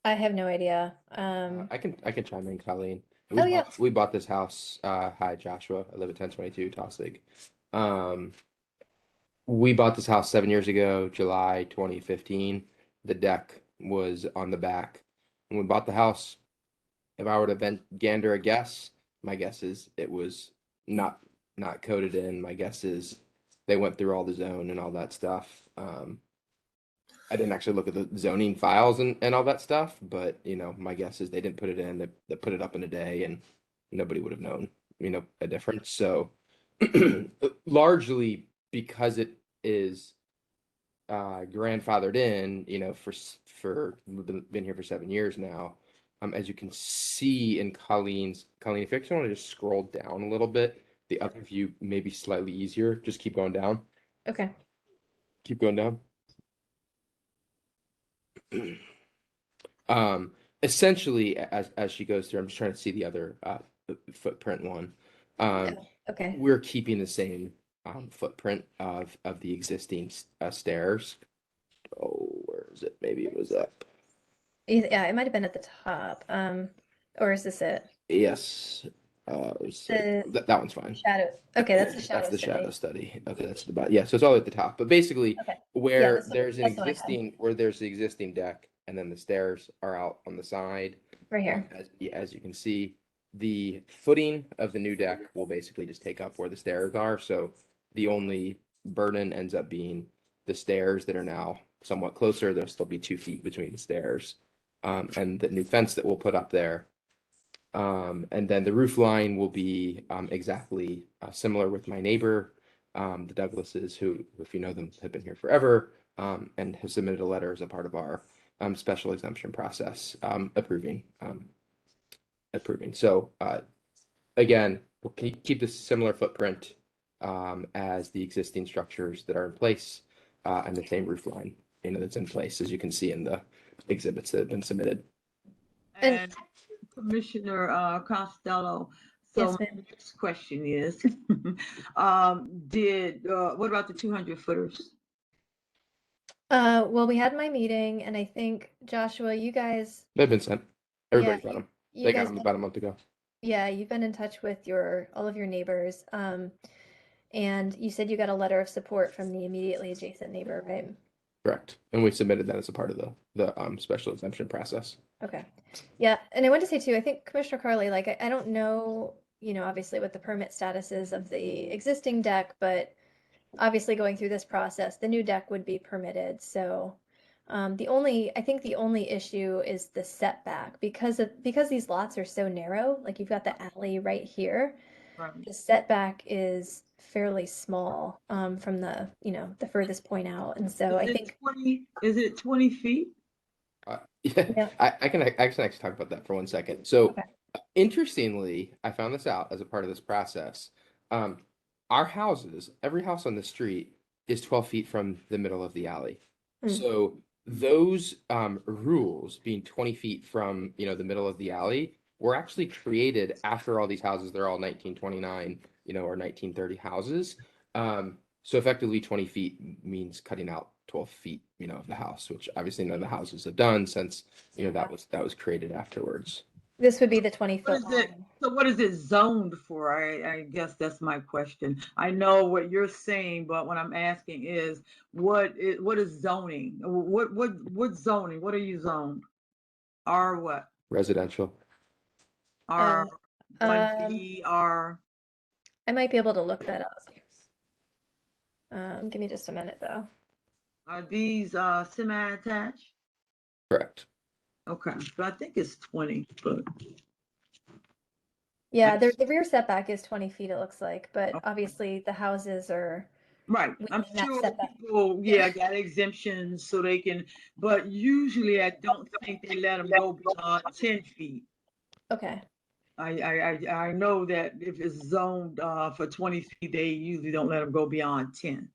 I have no idea. I can chime in, Colleen. Oh, yeah. We bought this house. Hi, Joshua. I live at 1022 Tossig. We bought this house 7 years ago, July 2015. The deck was on the back. When we bought the house, if I were to gander a guess, my guess is it was not coded in. My guess is they went through all the zone and all that stuff. I didn't actually look at the zoning files and all that stuff, but my guess is they didn't put it in. They put it up in a day, and nobody would have known, a difference. So largely because it is grandfathered in, for we've been here for 7 years now. As you can see in Colleen, if you actually want to just scroll down a little bit, the other view may be slightly easier. Just keep going down. Okay. Keep going down. Essentially, as she goes through, I'm just trying to see the other footprint one. Okay. We're keeping the same footprint of the existing stairs. Oh, where is it? Maybe it was up. Yeah, it might have been at the top. Or is this it? Yes. That one's fine. Shadow. Okay, that's the shadow That's the study. shadow study. Okay, that's the bottom. Yeah, so it's all at the top. But basically, Okay. where that's there's the one I had. there's the existing deck, and then the stairs are out on the side. Right here. As you can see, the footing of the new deck will basically just take up where the stairs are. So the only burden ends up being the stairs that are now somewhat closer. There'll still be 2 feet between the stairs, and the new fence that we'll put up there. And then the roof line will be exactly similar with my neighbor, the Douglases, who, if you know them, have been here forever, and have submitted a letter as a part of our special exemption process, approving. So again, we'll keep this similar footprint as the existing structures that are in place, and the same roof line, that's in place, as you can see in the exhibits that have been submitted. And Commissioner Costello, so Yes, my ma'am. next question is, what about the 200 footers? Well, we had my meeting, and I think Joshua, you guys, They've been sent. Everybody yeah, got them. you They got guys them been- about a month ago. yeah, you've been in touch with all of your neighbors. And you said you got a letter of support from the immediately adjacent neighbor, right? Correct. And we submitted that as a part of the special exemption process. Okay. Yeah, and I want to say too, I think Commissioner Carley, like I don't know, obviously what the permit status is of the existing deck, but obviously going through this process, the new deck would be permitted. So I think the only issue is the setback because these lots are so narrow, like you've got the alley right here. Right. The setback is fairly small from the furthest point out. And so I think 20, is it 20 feet? Yeah. I can actually talk about that for 1 second. So Okay. Interestingly, I found this out as a part of this process. Our houses, every house on the street is 12 feet from the middle of the alley. So those rules being 20 feet from the middle of the alley were actually created after all these houses. They're all 1929 or 1930 houses. So effectively 20 feet means cutting out 12 feet of the house, which obviously none of the houses have done since that was created afterwards. this would be the 20-foot line. So what is it zoned for? I guess that's my question. I know what you're saying, but what I'm asking is what is zoning? What zoning? What are you zoned? R what? Residential. R 1B, R. I might be able to look that up. Give me just a minute though. Are these semi-attached? Correct. Okay, so I think it's 20, but Yeah, the rear setback is 20 feet, it looks like, but obviously the houses are right. I'm within that sure setback. people, got exemptions so they can, but usually I don't think they let them go beyond 10 feet. Okay. I know that if it's zoned for 20 feet, they usually don't let them go beyond 10.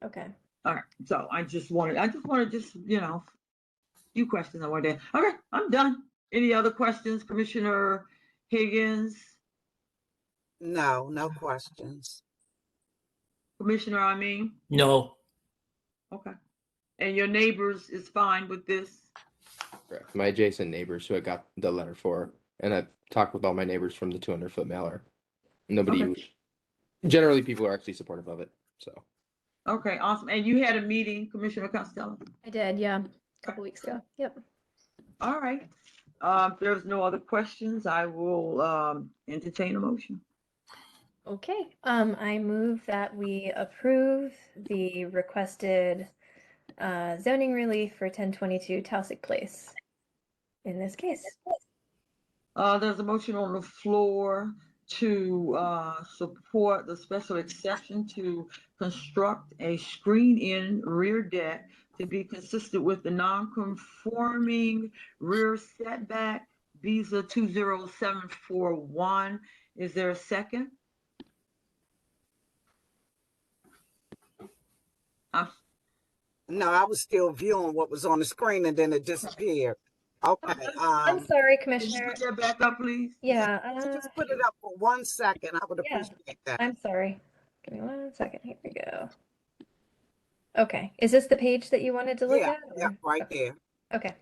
Okay. All right. So I just wanted few questions I wanted to. Okay, I'm done. Any other questions, Commissioner Higgins? No, no questions. Commissioner Amin? No. Okay. And your neighbors is fine with this? Correct. My adjacent neighbors who I got the letter for, and I've talked with all my neighbors from the 200-foot mailer. Nobody Okay. was, generally people are actually supportive of it. So Okay, awesome. And you had a meeting, Commissioner Costello? I did, yeah, a couple weeks ago. Yep. All right. If there's no other questions, I will entertain a motion. Okay. I move that we approve the requested zoning relief for 1022 Taussig Place in this case. There's a motion on the floor to support the special exception to construct a screen-in rear deck to be consistent with the non-conforming rear setback visa 20741. Is there a second? No, I was still viewing what was on the screen and then it disappeared. Okay. I'm sorry, Can you Commissioner. put that back up, please? Yeah. Just put it up for 1 second. I would Yeah. appreciate that. I'm sorry. Give me 1 second. Here we go. Okay. Is this the page that you wanted to look Yeah, at? yeah, or- right okay. there. Okay.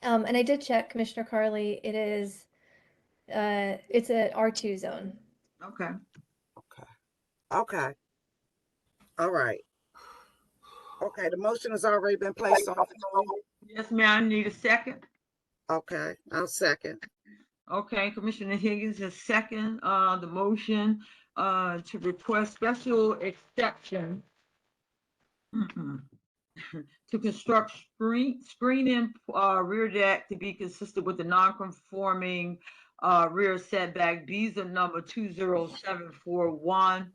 And I did check, Commissioner Carley. It is, it's a R2 zone. Okay. Okay. All right. Okay, the motion has already been placed on the floor. Yes, ma'am. I need a second. Okay, I'll second. Okay, Commissioner Higgins has second the motion to request special exception to construct screen-in rear deck to be consistent with the non-conforming rear setback visa number 20741.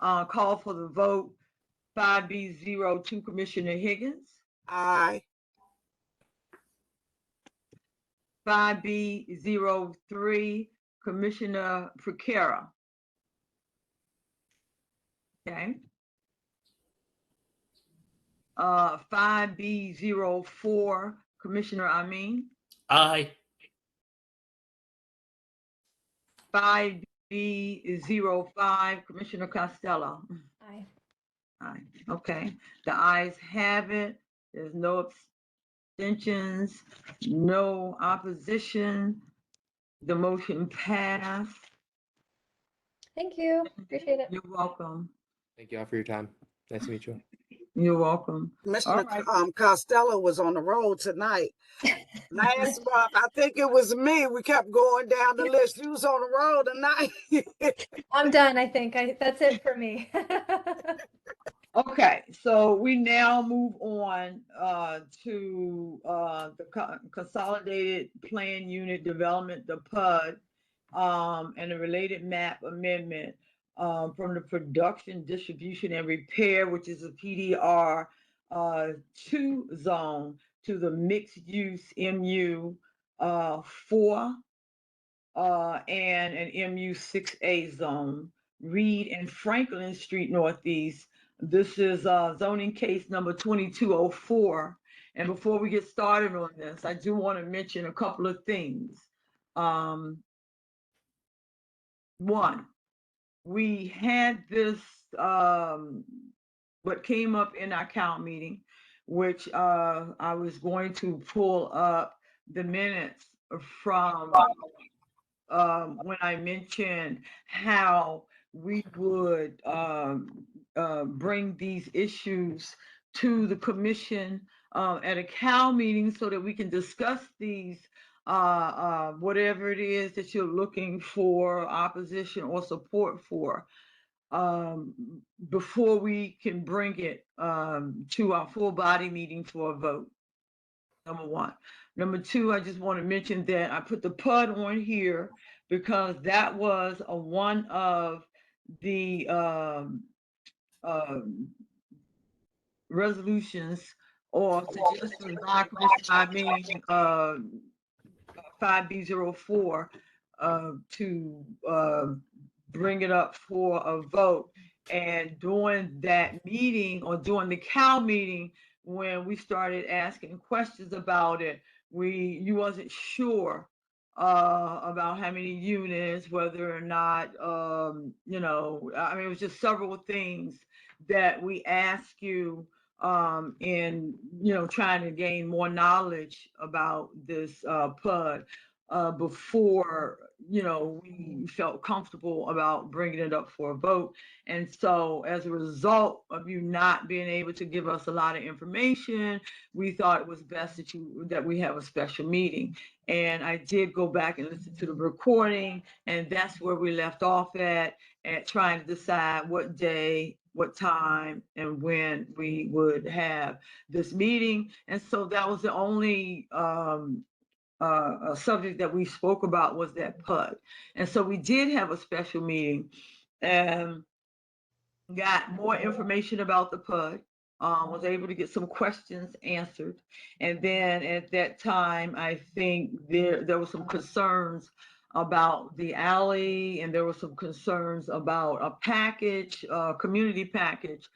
Call for the vote. 5B02, Commissioner Higgins. Aye. 5B03, Commissioner Piekara. Okay. 5B04, Commissioner Amin. Aye. 5B05, Commissioner Costello. Aye. Aye. Okay. The ayes have it. There's no abstentions, no opposition. The motion passed. Thank you. Appreciate it. You're welcome. thank you all for your time. Nice to meet you. You're welcome. Commissioner right. Costello was on the road tonight. Last month, I think it was me. We kept going down the list. She was on the road tonight. I'm done, I think. That's it for me. Okay, so we now move on to the Consolidated Plan Unit Development, the PUD, and the related map amendment from the Production, Distribution, and Repair, which is a PDR 2 zone, to the Mixed Use MU 4 and an MU 6A zone, Reed and Franklin Street Northeast. This is zoning case number 2204. And before we get started on this, I do want to mention a couple of things. One, we had this, what came up in our count meeting, which I was going to pull up the minutes from when I mentioned how we would bring these issues to the commission at a CAL meeting so that we can discuss these, whatever it is that you're looking for, opposition or support for, before we can bring it to our full body meeting for a vote. Number one. Number two, I just want to mention that I put the PUD on here because that was one of the resolutions or suggestions by Commissioner 5B04 to bring it up for a vote. And during that meeting, or during the CAL meeting, when we started asking questions about it, you wasn't sure about how many units, whether or not, you know, I mean, it was just several things that we asked you in, you know, trying to gain more knowledge about this PUD before, you know, we felt comfortable about bringing it up for a vote. And so as a result of you not being able to give us a lot of information, we thought it was best that we have a special meeting. And I did go back and listen to the recording, and that's where we left off at trying to decide what day, what time, and when we would have this meeting. And so that was the only a subject that we spoke about, was that PUD. And so we did have a special meeting and got more information about the PUD, was able to get some questions answered. And then at that time, I think there were some concerns about the alley, and there were some concerns about a package, community package,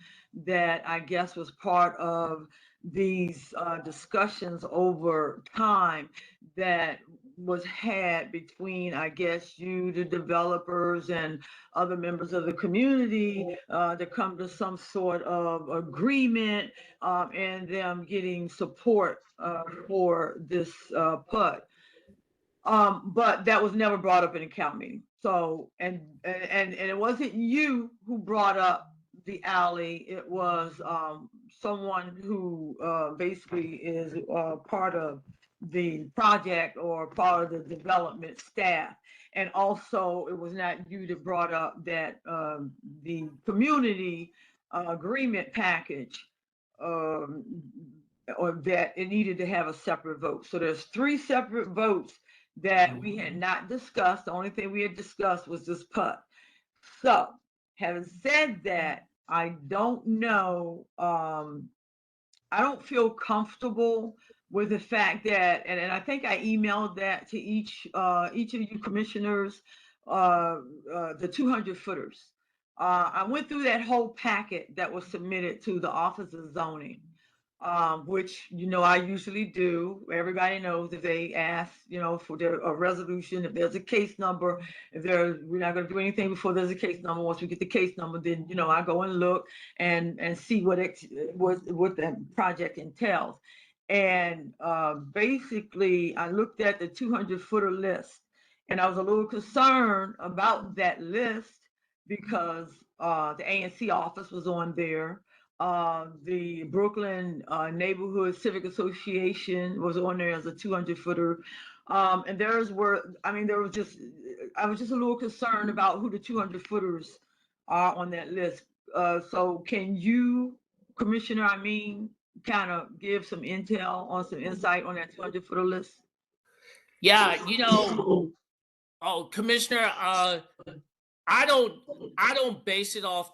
that I guess was part of these discussions over time that was had between, I guess, you, the developers, and other members of the community to come to some sort of agreement and them getting support for this PUD. But that was never brought up in a CAL meeting. So, and it wasn't you who brought up the alley. It was someone who basically is part of the project or part of the development staff. And also, it was not you that brought up that the community agreement package, or that it needed to have a separate vote. So there's 3 separate votes that we had not discussed. The only thing we had discussed was this PUD. So, having said that, I don't know, I don't feel comfortable with the fact that, and I think I emailed that to each of you commissioners, the 200 footers. I went through that whole packet that was submitted to the Office of Zoning, which, you know, I usually do. Everybody knows if they ask, you know, for a resolution, if there's a case number, we're not going to do anything before there's a case number. Once we get the case number, then, you know, I go and look and see what the project entails. And basically, I looked at the 200 footer list, and I was a little concerned about that list because the ANC office was on there. The Brooklyn Neighborhood Civic Association was on there as a 200 footer. And I was just a little concerned about who the 200 footers are on that list. So can you, Commissioner Amin, kind of give some intel on some insight on that 200 footer list? Yeah, you know, Commissioner, I don't base it off.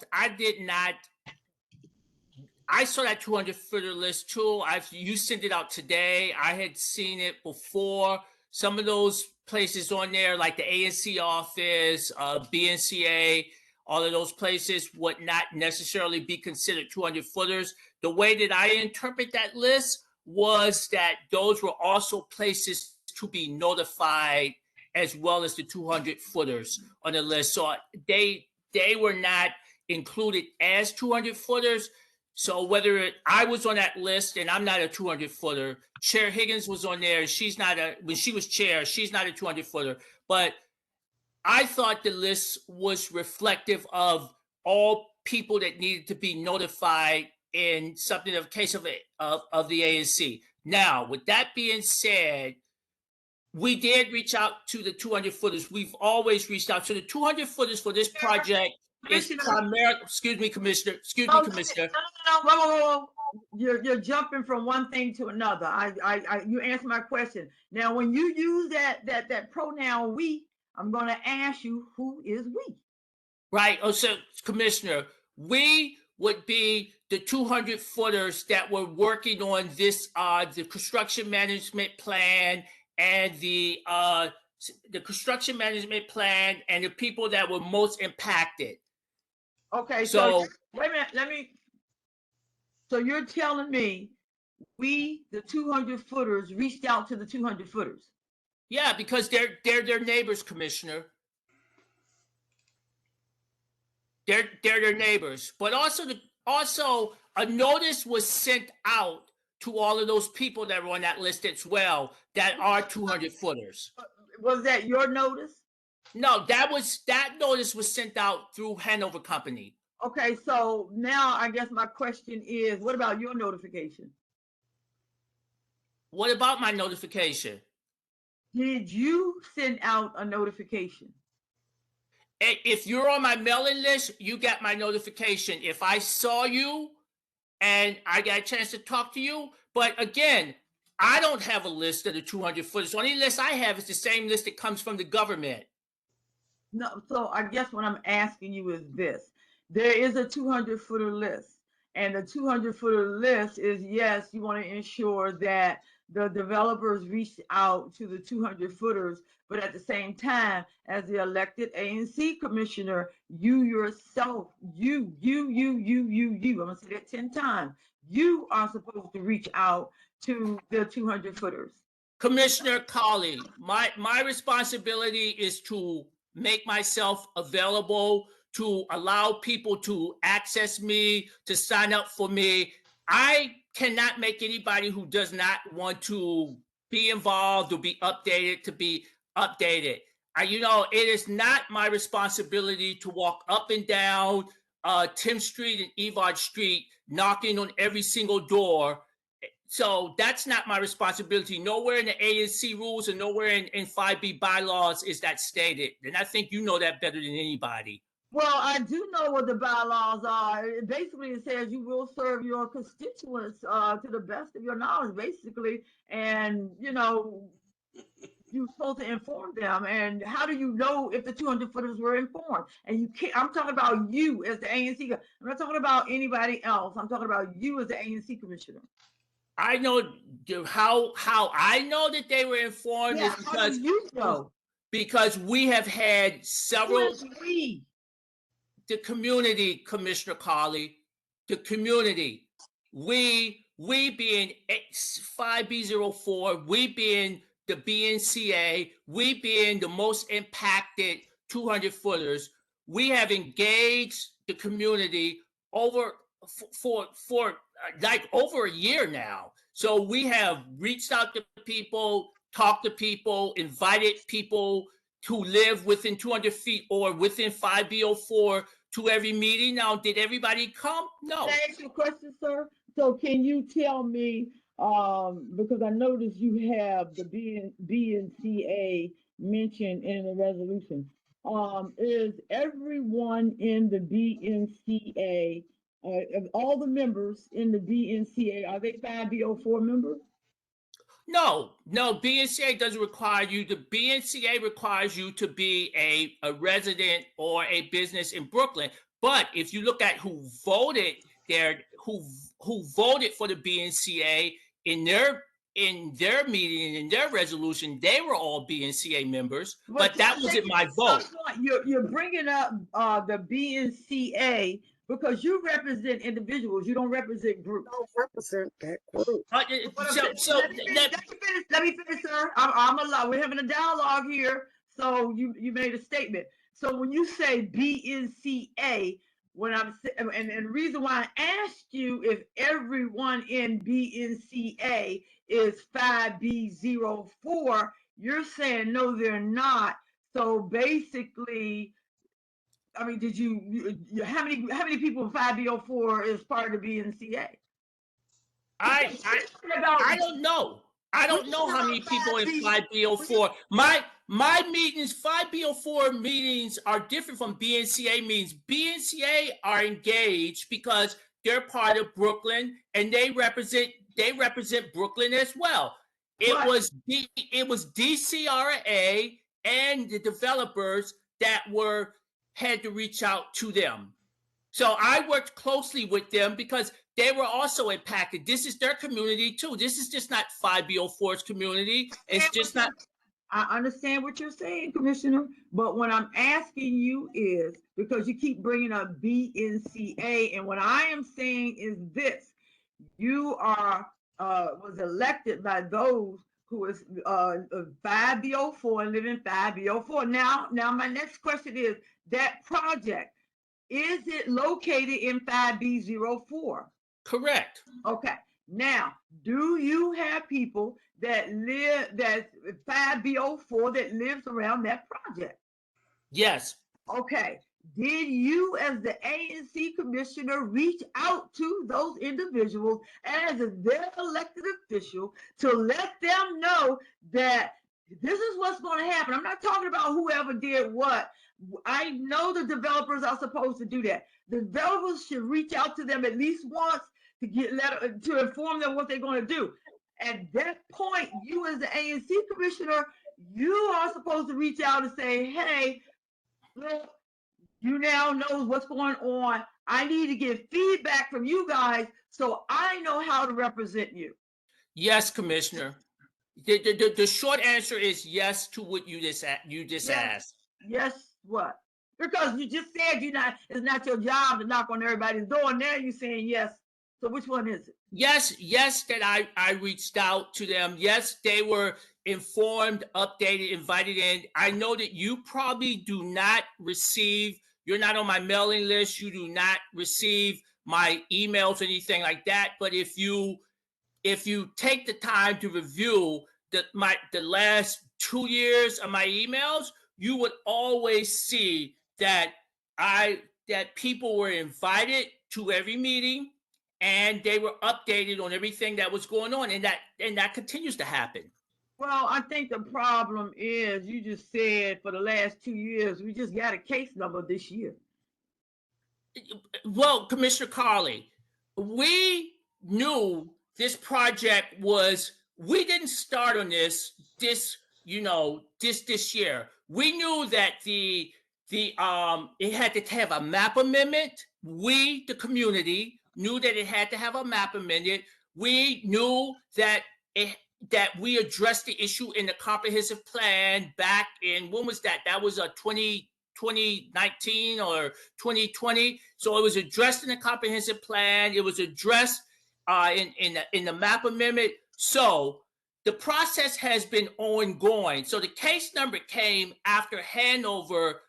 I saw that 200 footer list too. You sent it out today. I had seen it before. Some of those places on there, like the ANC office, BNCA, all of those places would not necessarily be considered 200 footers. The way that I interpret that list was that those were also places to be notified, as well as the 200 footers on the list. So they were not included as 200 footers. So I was on that list, and I'm not a 200 footer. Chair Higgins was on there. When she was chair, she's not a 200 footer. But I thought the list was reflective of all people that needed to be notified in something of case of the ANC. Now, with that being said, we did reach out to the 200 footers. We've always reached out to the 200 footers for this project. Is primarily, excuse me, Commissioner. No. You're jumping from one thing to another. You answered my question. Now, when you use that pronoun we, I'm going to ask you, who is we? Right. Oh, so Commissioner, we would be the 200 footers that were working on this, the construction management plan and the construction management plan and the people that were most impacted. Okay, So wait a minute, so you're telling me we, the 200 footers, reached out to the 200 footers? yeah, because they're their neighbors, Commissioner. They're their neighbors, but also a notice was sent out to all of those people that were on that list as well that are 200 footers. Was that your notice? No, that notice was sent out through Hanover Company. Okay, so now I guess my question is, what about your notification? What about my notification? Did you send out a notification? If you're on my mailing list, you got my notification. If I saw you and I got a chance to talk to you, but again, I don't have a list of the 200 footers. The only list I have is the same list that comes from the government. No, so I guess what I'm asking you is this. There is a 200 footer list, and the 200 footer list is, yes, you want to ensure that the developers reach out to the 200 footers, but at the same time, as the elected ANC commissioner, you yourself, I'm gonna say that 10 times, you are supposed to reach out to the 200 footers. Commissioner Carley, my responsibility is to make myself available, to allow people to access me, to sign up for me. I cannot make anybody who does not want to be involved or be updated to be updated. It is not my responsibility to walk up and down Tim Street and Evard Street, knocking on every single door. So that's not my responsibility. Nowhere in the ANC rules and nowhere in 5B bylaws is that stated. And I think you know that better than anybody. Well, I do know what the bylaws are. Basically, it says you will serve your constituents to the best of your knowledge, basically. And, you're supposed to inform them. And how do you know if the 200 footers were informed? And you can't, I'm talking about you as the ANC. I'm not talking about anybody else. I'm talking about you as the ANC commissioner. I know how I know that they were informed is because how do you know? Because we have had several. We? The community, Commissioner Carley, the community. We being 5B04, we being the BNCA, we being the most impacted 200 footers, we have engaged the community over for like over a year now. So we have reached out to people, talked to people, invited people to live within 200 feet or within 5B04 to every meeting. Now, did everybody come? No. Can I ask you a question, sir? So can you tell me, because I noticed you have the BNCA mentioned in the resolution, is everyone in the BNCA, all the members in the BNCA, are they 5B04 members? No, BNCA doesn't require you. The BNCA requires you to be a resident or a business in Brooklyn. But if you look at who voted there, who voted for the BNCA in their meeting, in their resolution, they were all BNCA members. But that wasn't my vote. You're bringing up the BNCA because you represent individuals. You don't represent groups. Don't represent that group. Let me finish, sir. I'm allowed. We're having a dialogue here. So you made a statement. So when you say BNCA, and the reason why I asked you if everyone in BNCA is 5B04, you're saying no, they're not. So basically, I mean, how many people in 5B04 is part of the BNCA? I don't know. I don't know how many people in 5B04. My meetings, 5B04 meetings are different from BNCA meetings. BNCA are engaged because they're part of Brooklyn and they represent Brooklyn as well. It was DCRA and the developers that had to reach out to them. So I worked closely with them because they were also impacted. This is their community too. This is just not 5B04's community. It's just not. I understand what you're saying, Commissioner, but what I'm asking you is, because you keep bringing up BNCA, and what I am saying is this: you are was elected by those who is 5B04 and live in 5B04. Now, my next question is, that project, is it located in 5B04? Correct. Okay. Now, do you have people that live, that's 5B04 that lives around that project? Yes. Okay. Did you, as the ANC commissioner, reach out to those individuals as their elected official to let them know that this is what's going to happen? I'm not talking about whoever did what. I know the developers are supposed to do that. The developers should reach out to them at least once to inform them what they're going to do. At that point, you as the ANC commissioner, you are supposed to reach out and say, hey, look, you now know what's going on. I need to get feedback from you guys so I know how to represent you. Yes, Commissioner. The short answer is yes to what you just asked. Yes, what? Because you just said it's not your job to knock on everybody's door. And now you're saying yes. So which one is it? Yes, that I reached out to them. Yes, they were informed, updated, invited in. I know that you probably do not receive, you're not on my mailing list. You do not receive my emails or anything like that. But if you take the time to review the last 2 years of my emails, you would always see that people were invited to every meeting and they were updated on everything that was going on, and that continues to happen. Well, I think the problem is, you just said for the last 2 years, we just got a case number this year. Well, Commissioner Carley, we knew this project we didn't start on this year. We knew that it had to have a map amendment. We, the community, knew that it had to have a map amendment. We knew that we addressed the issue in the comprehensive plan back in, when was that? That was 2019 or 2020. So it was addressed in the comprehensive plan. It was addressed in the map amendment. So the process has been ongoing. So the case number came after handover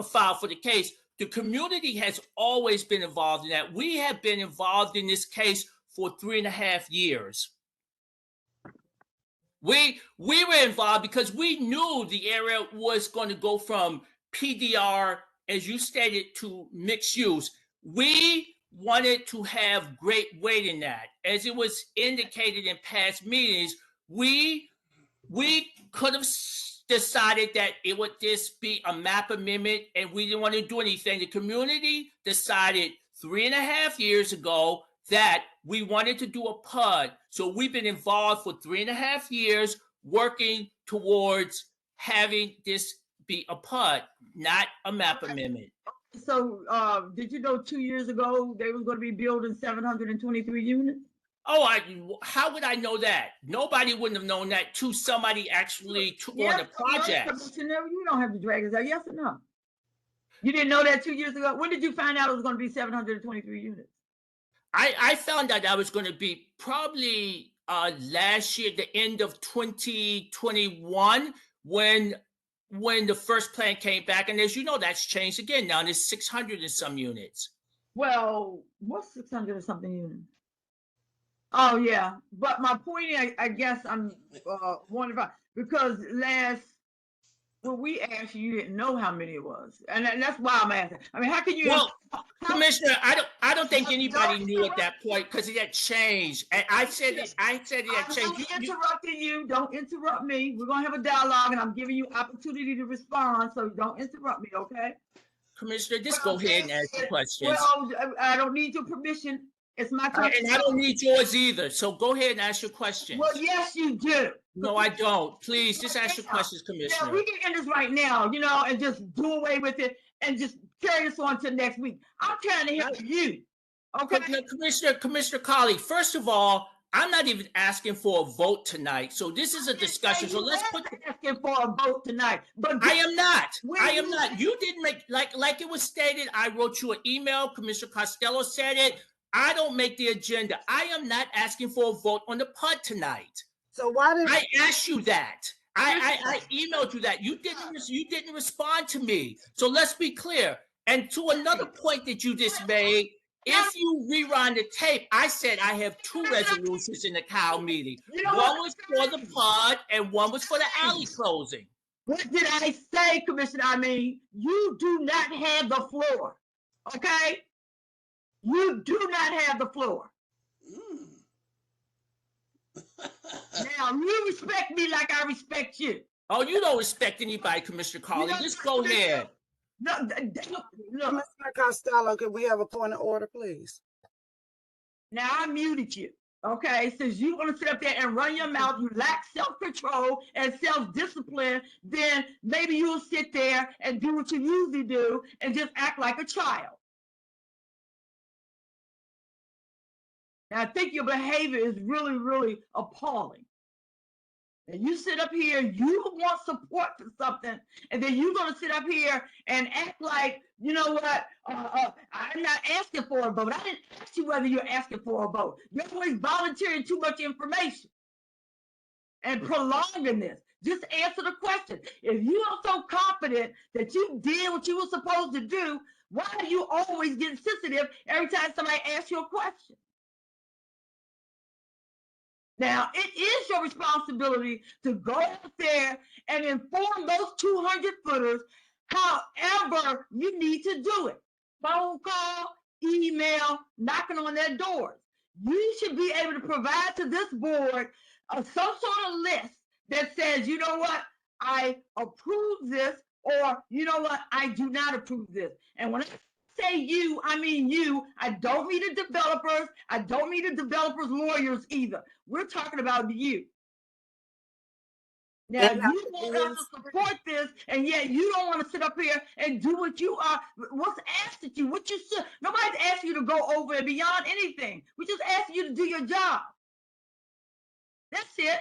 file for the case. The community has always been involved in that. We have been involved in this case for 3.5 years. We were involved because we knew the area was going to go from PDR, as you stated, to mixed use. We wanted to have great weight in that. As it was indicated in past meetings, we could have decided that it would just be a map amendment and we didn't want to do anything. The community decided 3.5 years ago that we wanted to do a PUD. So we've been involved for 3.5 years working towards having this be a PUD, not a map amendment. So did you know 2 years ago they was going to be building 723 units? Oh, how would I know that? Nobody wouldn't have known that till somebody actually took on the project. You don't have to drag us out. Yes or no? You didn't know that 2 years ago? When did you find out it was going to be 723 units? I found out that was going to be probably last year, the end of 2021, when the first plan came back. And as you know, that's changed again. Now there's 600 and some units. Well, what's 600 and something units? Oh, yeah. But my point is, I guess I'm wondering about, because when we asked you, you didn't know how many it was. And that's why I'm asking. I mean, how can you... Well, Commissioner, I don't think anybody knew at that point because it had changed. And I said it had changed. I'm interrupting you. Don't interrupt me. We're going to have a dialogue, and I'm giving you opportunity to respond, so don't interrupt me, okay? Commissioner, just go ahead and ask the questions. Well, I don't need your permission. It's my time. And I don't need yours either. So go ahead and ask your questions. Well, yes, you do. No, I don't. Please, just ask your questions, Commissioner. Yeah, we can end this right now, and just do away with it. and just carry this on to next week. I'm trying to help you. Okay. Commissioner Carley, first of all, I'm not even asking for a vote tonight. So this is a discussion. So let's put asking for a vote tonight. But I am not. I am not. You didn't make like it was stated. I wrote you an email. Commissioner Costello said it. I don't make the agenda. I am not asking for a vote on the PUD tonight. So why did I asked you that? I emailed you that. You didn't respond to me. So let's be clear. And to another point that you just made, if you rewind the tape, I said I have 2 resolutions in the Cal meeting. One was for the PUD and one was for the alley closing. What did I say, Commissioner? I mean, you do not have the floor. Okay? You do not have the floor. Now, you respect me like I respect you. Oh, you don't respect anybody, Commissioner Carley. Just go ahead. No, Commissioner Costello, could we have a point of order, please? Now I muted you. Okay, since you want to sit up there and run your mouth, you lack self-control and self-discipline, then maybe you'll sit there and do what you usually do and just act like a child. Now I think your behavior is really, really appalling. And you sit up here, you want support for something, and then you're going to sit up here and act like, you know what, I'm not asking for a vote. I didn't ask you whether you're asking for a vote. You're always volunteering too much information and prolonging this. Just answer the question. If you are so confident that you did what you were supposed to do, why are you always getting sensitive every time somebody asks you a question? Now, it is your responsibility to go out there and inform those 200 footers however you need to do it. Phone call, email, knocking on their doors. You should be able to provide to this board some sort of list that says, you know what, I approve this, or you know what, I do not approve this. And when I say you, I mean you. I don't mean the developers. I don't mean the developers' lawyers either. We're talking about you. Now, you want us to support this, and yet you don't want to sit up here and do what you are. What's asked of you? What you should. Nobody's asked you to go over and beyond anything. We just asked you to do your job. That's it.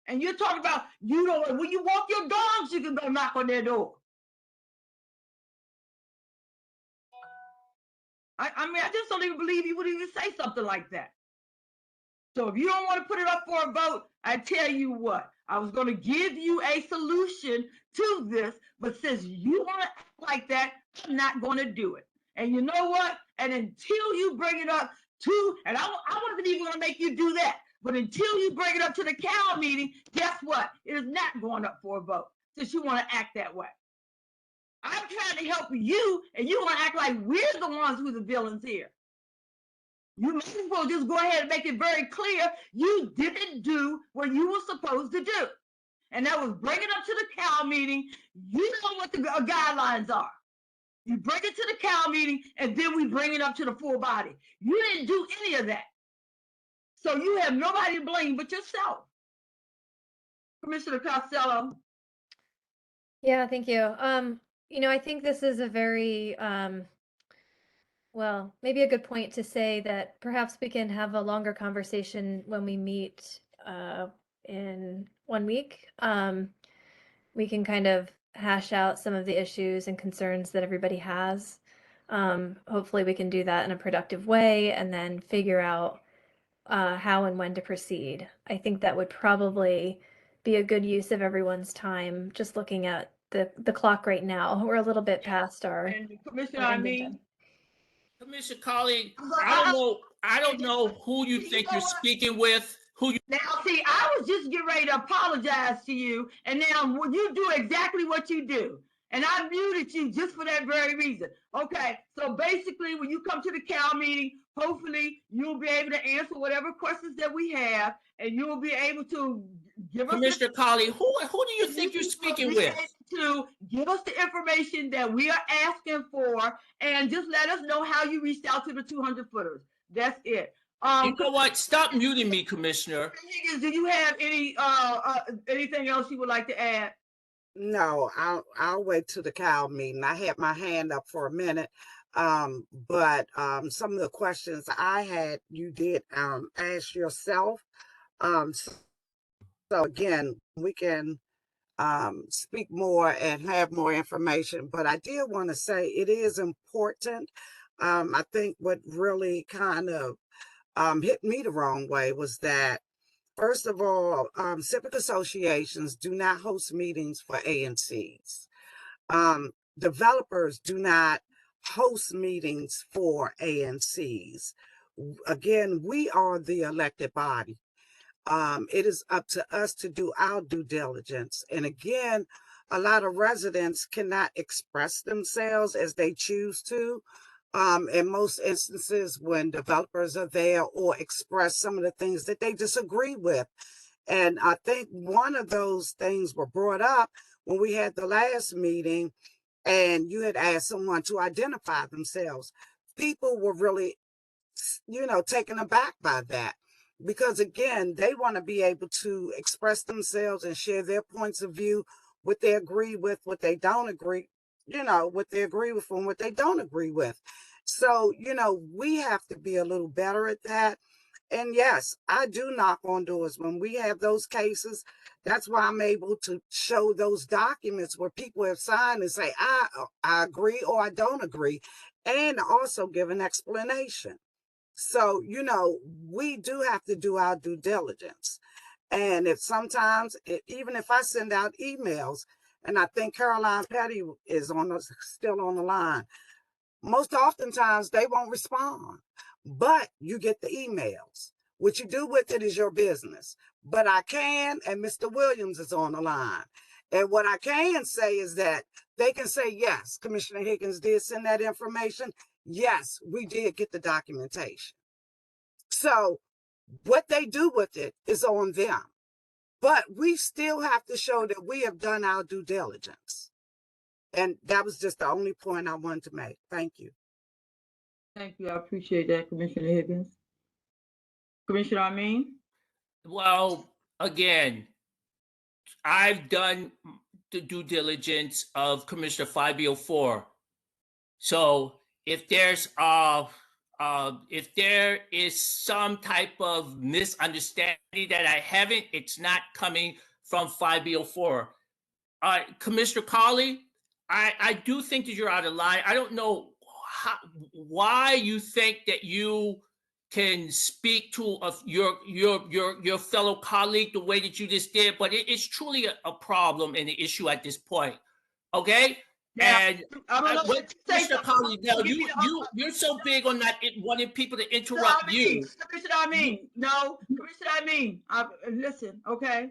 And you're talking about you don't. When you walk your dogs, you can go knock on their door. I mean, I just don't even believe you would even say something like that. So if you don't want to put it up for a vote, I tell you what, I was going to give you a solution to this, but since you want to act like that, I'm not going to do it. And you know what? And until you bring it up to, and I wasn't even going to make you do that, but until you bring it up to the Cal meeting, guess what? It is not going up for a vote since you want to act that way. I'm trying to help you, and you want to act like we're the ones who are the villains here. You might as well just go ahead and make it very clear you didn't do what you were supposed to do. And that was bring it up to the Cal meeting. You know what the guidelines are. You bring it to the Cal meeting, and then we bring it up to the full body. You didn't do any of that. So you have nobody to blame but yourself. Commissioner Costello. Yeah, thank you. You know, I think this is a very, well, maybe a good point to say that perhaps we can have a longer conversation when we meet in 1 week. We can kind of hash out some of the issues and concerns that everybody has. Hopefully we can do that in a productive way and then figure out how and when to proceed. I think that would probably be a good use of everyone's time. Just looking at the clock right now, we're a little bit past our. And Commissioner, our I ending mean, time. Commissioner Carley, I don't know who you think you're speaking with. Now, see, I was just getting ready to apologize to you, and now you do exactly what you do. And I muted you just for that very reason. Okay, so basically, when you come to the Cal meeting, hopefully you'll be able to answer whatever questions that we have, and you'll be able to give us. Commissioner Carley, who do you think you're speaking with? To give us the information that we are asking for, and just let us know how you reached out to the 200 footers. That's it. You know what? Stop muting me, Commissioner. Higgins, do you have any anything else you would like to add? No, I'll wait till the cow meeting. I had my hand up for a minute. But some of the questions I had, you did ask yourself. So again, we can speak more and have more information. But I did want to say it is important. I think what really kind of hit me the wrong way was that, first of all, civic associations do not host meetings for ANCs. Developers do not host meetings for ANCs. Again, we are the elected body. It is up to us to do our due diligence. And again, a lot of residents cannot express themselves as they choose to. In most instances, when developers are there or express some of the things that they disagree with. And I think one of those things were brought up when we had the last meeting and you had asked someone to identify themselves. People were really, taken aback by that because, again, they want to be able to express themselves and share their points of view, what they agree with, what they don't agree, what they agree with and what they don't agree with. So, we have to be a little better at that. And yes, I do knock on doors when we have those cases. That's why I'm able to show those documents where people have signed and say, I agree or I don't agree, and also give an explanation. So, we do have to do our due diligence. And if sometimes, even if I send out emails, and I think Caroline Petty is still on the line, most oftentimes they won't respond, but you get the emails. What you do with it is your business. But I can, and Mr. Williams is on the line. And what I can say is that they can say, yes, Commissioner Higgins did send that information. Yes, we did get the documentation. So what they do with it is on them. But we still have to show that we have done our due diligence. And that was just the only point I wanted to make. Thank you. Thank you. I appreciate that, Commissioner Higgins. Commissioner Amin? Well, again, I've done the due diligence of Commissioner 504. So if there is some type of misunderstanding that I haven't, it's not coming from 504. Commissioner Carley, I do think that you're out of line. I don't know why you think that you can speak to your fellow colleague the way that you just did, but it's truly a problem and an issue at this point. Okay? Now, And Commissioner Carley, now you're so big on not wanting people to interrupt you. Commissioner Amin, no, Commissioner Amin, listen, okay?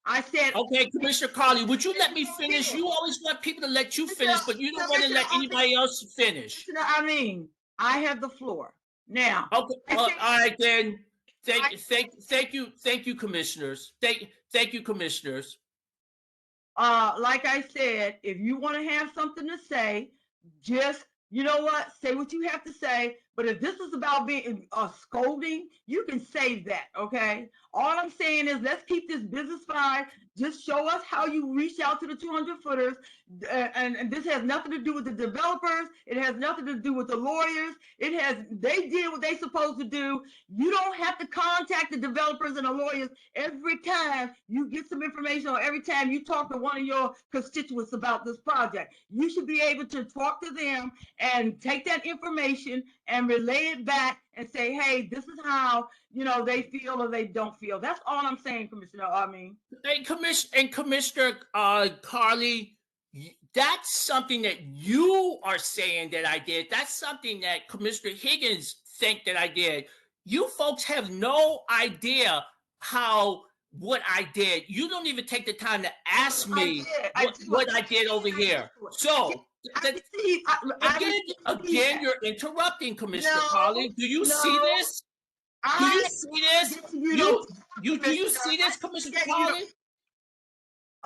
I said. Okay, Commissioner Carley, would you let me finish? You always want people to let you finish, but you don't want to let anybody else finish. Commissioner Amin, I have the floor now. Okay, all right then. Thank you, commissioners. Thank you, commissioners. Like I said, if you want to have something to say, just, you know what, say what you have to say. But if this is about being scolding, you can save that, okay? All I'm saying is let's keep this business fine. Just show us how you reach out to the 200 footers. And this has nothing to do with the developers. It has nothing to do with the lawyers. They did what they supposed to do. You don't have to contact the developers and the lawyers every time you get some information or every time you talk to one of your constituents about this project. You should be able to talk to them and take that information and relay it back and say, hey, this is how, they feel or they don't feel. That's all I'm saying, Commissioner Amin. And Commissioner Carley, that's something that you are saying that I did. That's something that Commissioner Higgins think that I did. You folks have no idea what I did. You don't even take the time to ask me what I did over here. So again, you're interrupting, Commissioner Carley. Do you see this? Do you see this? Do you see this, Commissioner Carley?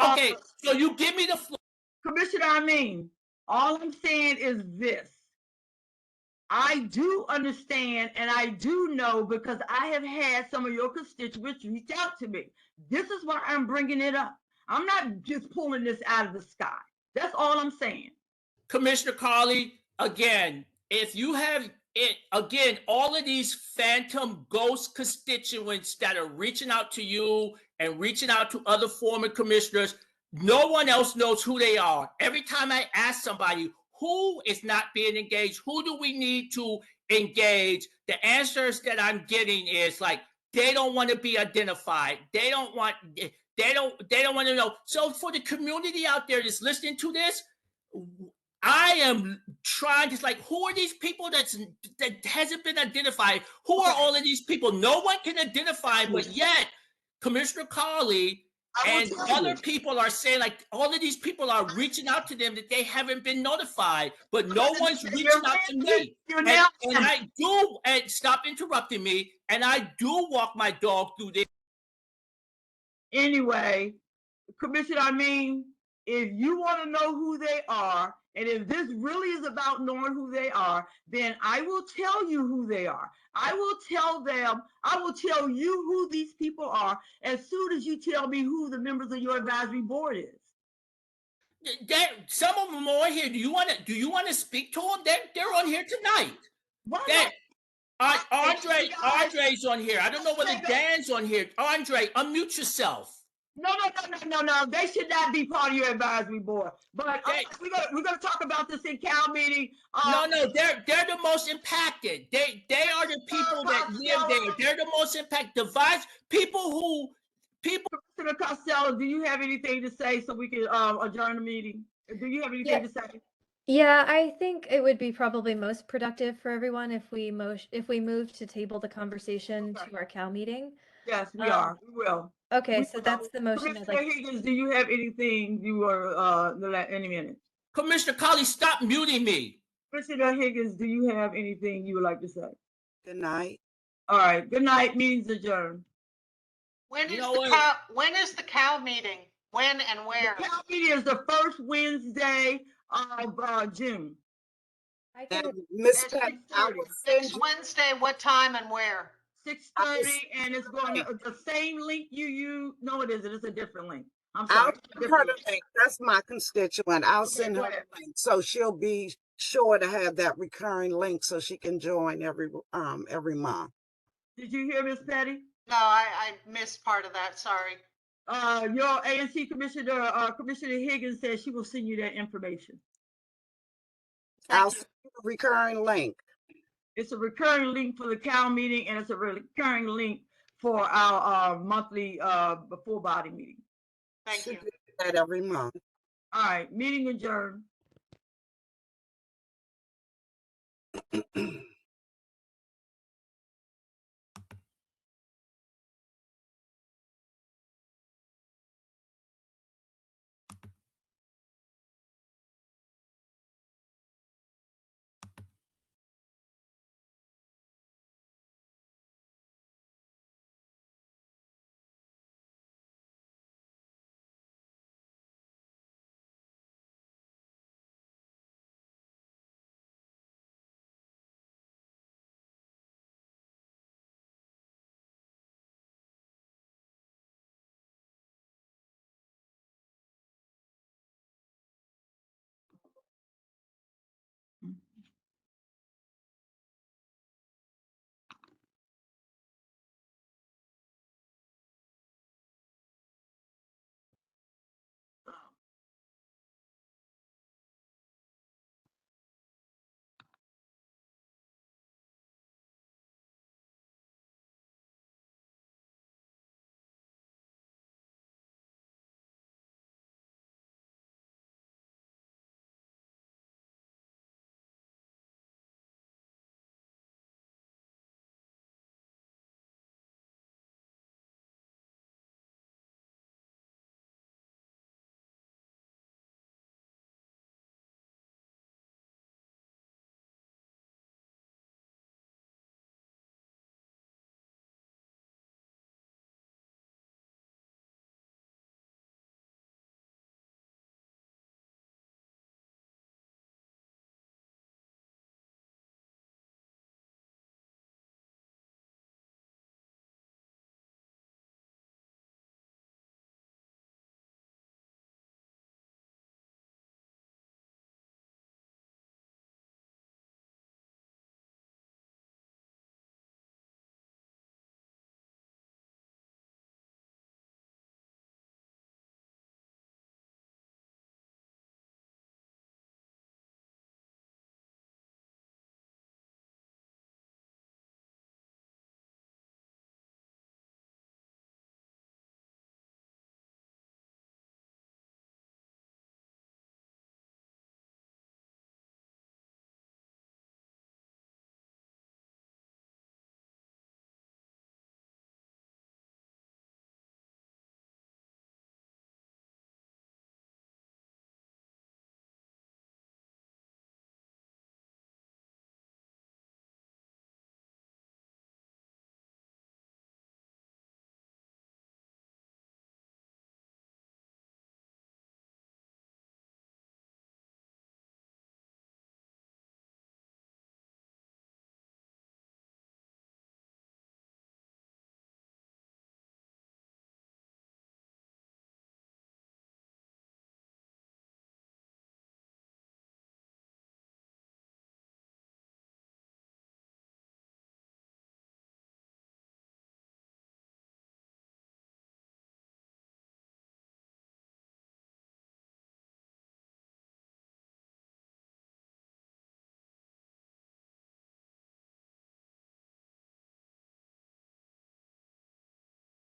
Okay, so you give me the floor. Commissioner Amin, all I'm saying is this. I do understand and I do know because I have had some of your constituents reach out to me. This is why I'm bringing it up. I'm not just pulling this out of the sky. That's all I'm saying. Commissioner Carley, again, if you have it, again, all of these phantom ghost constituents that are reaching out to you and reaching out to other former commissioners, no one else knows who they are. Every time I ask somebody who is not being engaged, who do we need to engage, the answers that I'm getting is like, they don't want to be identified. They don't want to know. So for the community out there that's listening to this, I am trying to, like, who are these people that hasn't been identified? Who are all of these people? No one can identify, but yet Commissioner Carley and other people are saying, like, all of these people are reaching out to them that they haven't been notified, but no one's reaching out to me. And I do, and stop interrupting me, and I do walk my dog through this. Anyway, Commissioner, I mean, if you want to know who they are, and if this really is about knowing who they are, then I will tell you who they are. I will tell them, I will tell you who these people are as soon as you tell me who the members of your advisory board is. Some of them are on here. Do you want to speak to them? They're on here tonight. Why not? Andre's on here. I don't know whether Dan's on here. Andre, unmute yourself. No. They should not be part of your advisory board. But we're gonna talk about this in Cal meeting. No, they're the most impacted. They are the people that live there. They're the most impacted. Commissioner Costello, do you have anything to say so we can adjourn the meeting? Do you have anything to say? Yeah, I think it would be probably most productive for everyone if we move to table the conversation to our Cal meeting. Yes, we are. We will. Okay, so that's the motion. Commissioner Higgins, do you have anything you are any minute? Commissioner Carley, stop muting me. Commissioner Higgins, do you have anything you would like to say? Good night. All right. Good night. Meeting's adjourned. When is the Cal meeting? When and where? The Cal meeting is the first Wednesday of June. Miss Next Wednesday, what time and where? 6:30, and it's going to the same link you use. No, it isn't. It's a different link. I'm sorry. I'll send her the link. That's my constituent. I'll send her the link, so she'll be sure to have that recurring link so she can join every month. Did you hear, Miss Petty? No, I missed part of that. Sorry. Your ANC Commissioner Higgins said she will send you that information. I'll send you a recurring link. It's a recurring link for the Cal meeting, and it's a recurring link for our monthly full body meeting. Thank you. That every month. All right, meeting adjourned.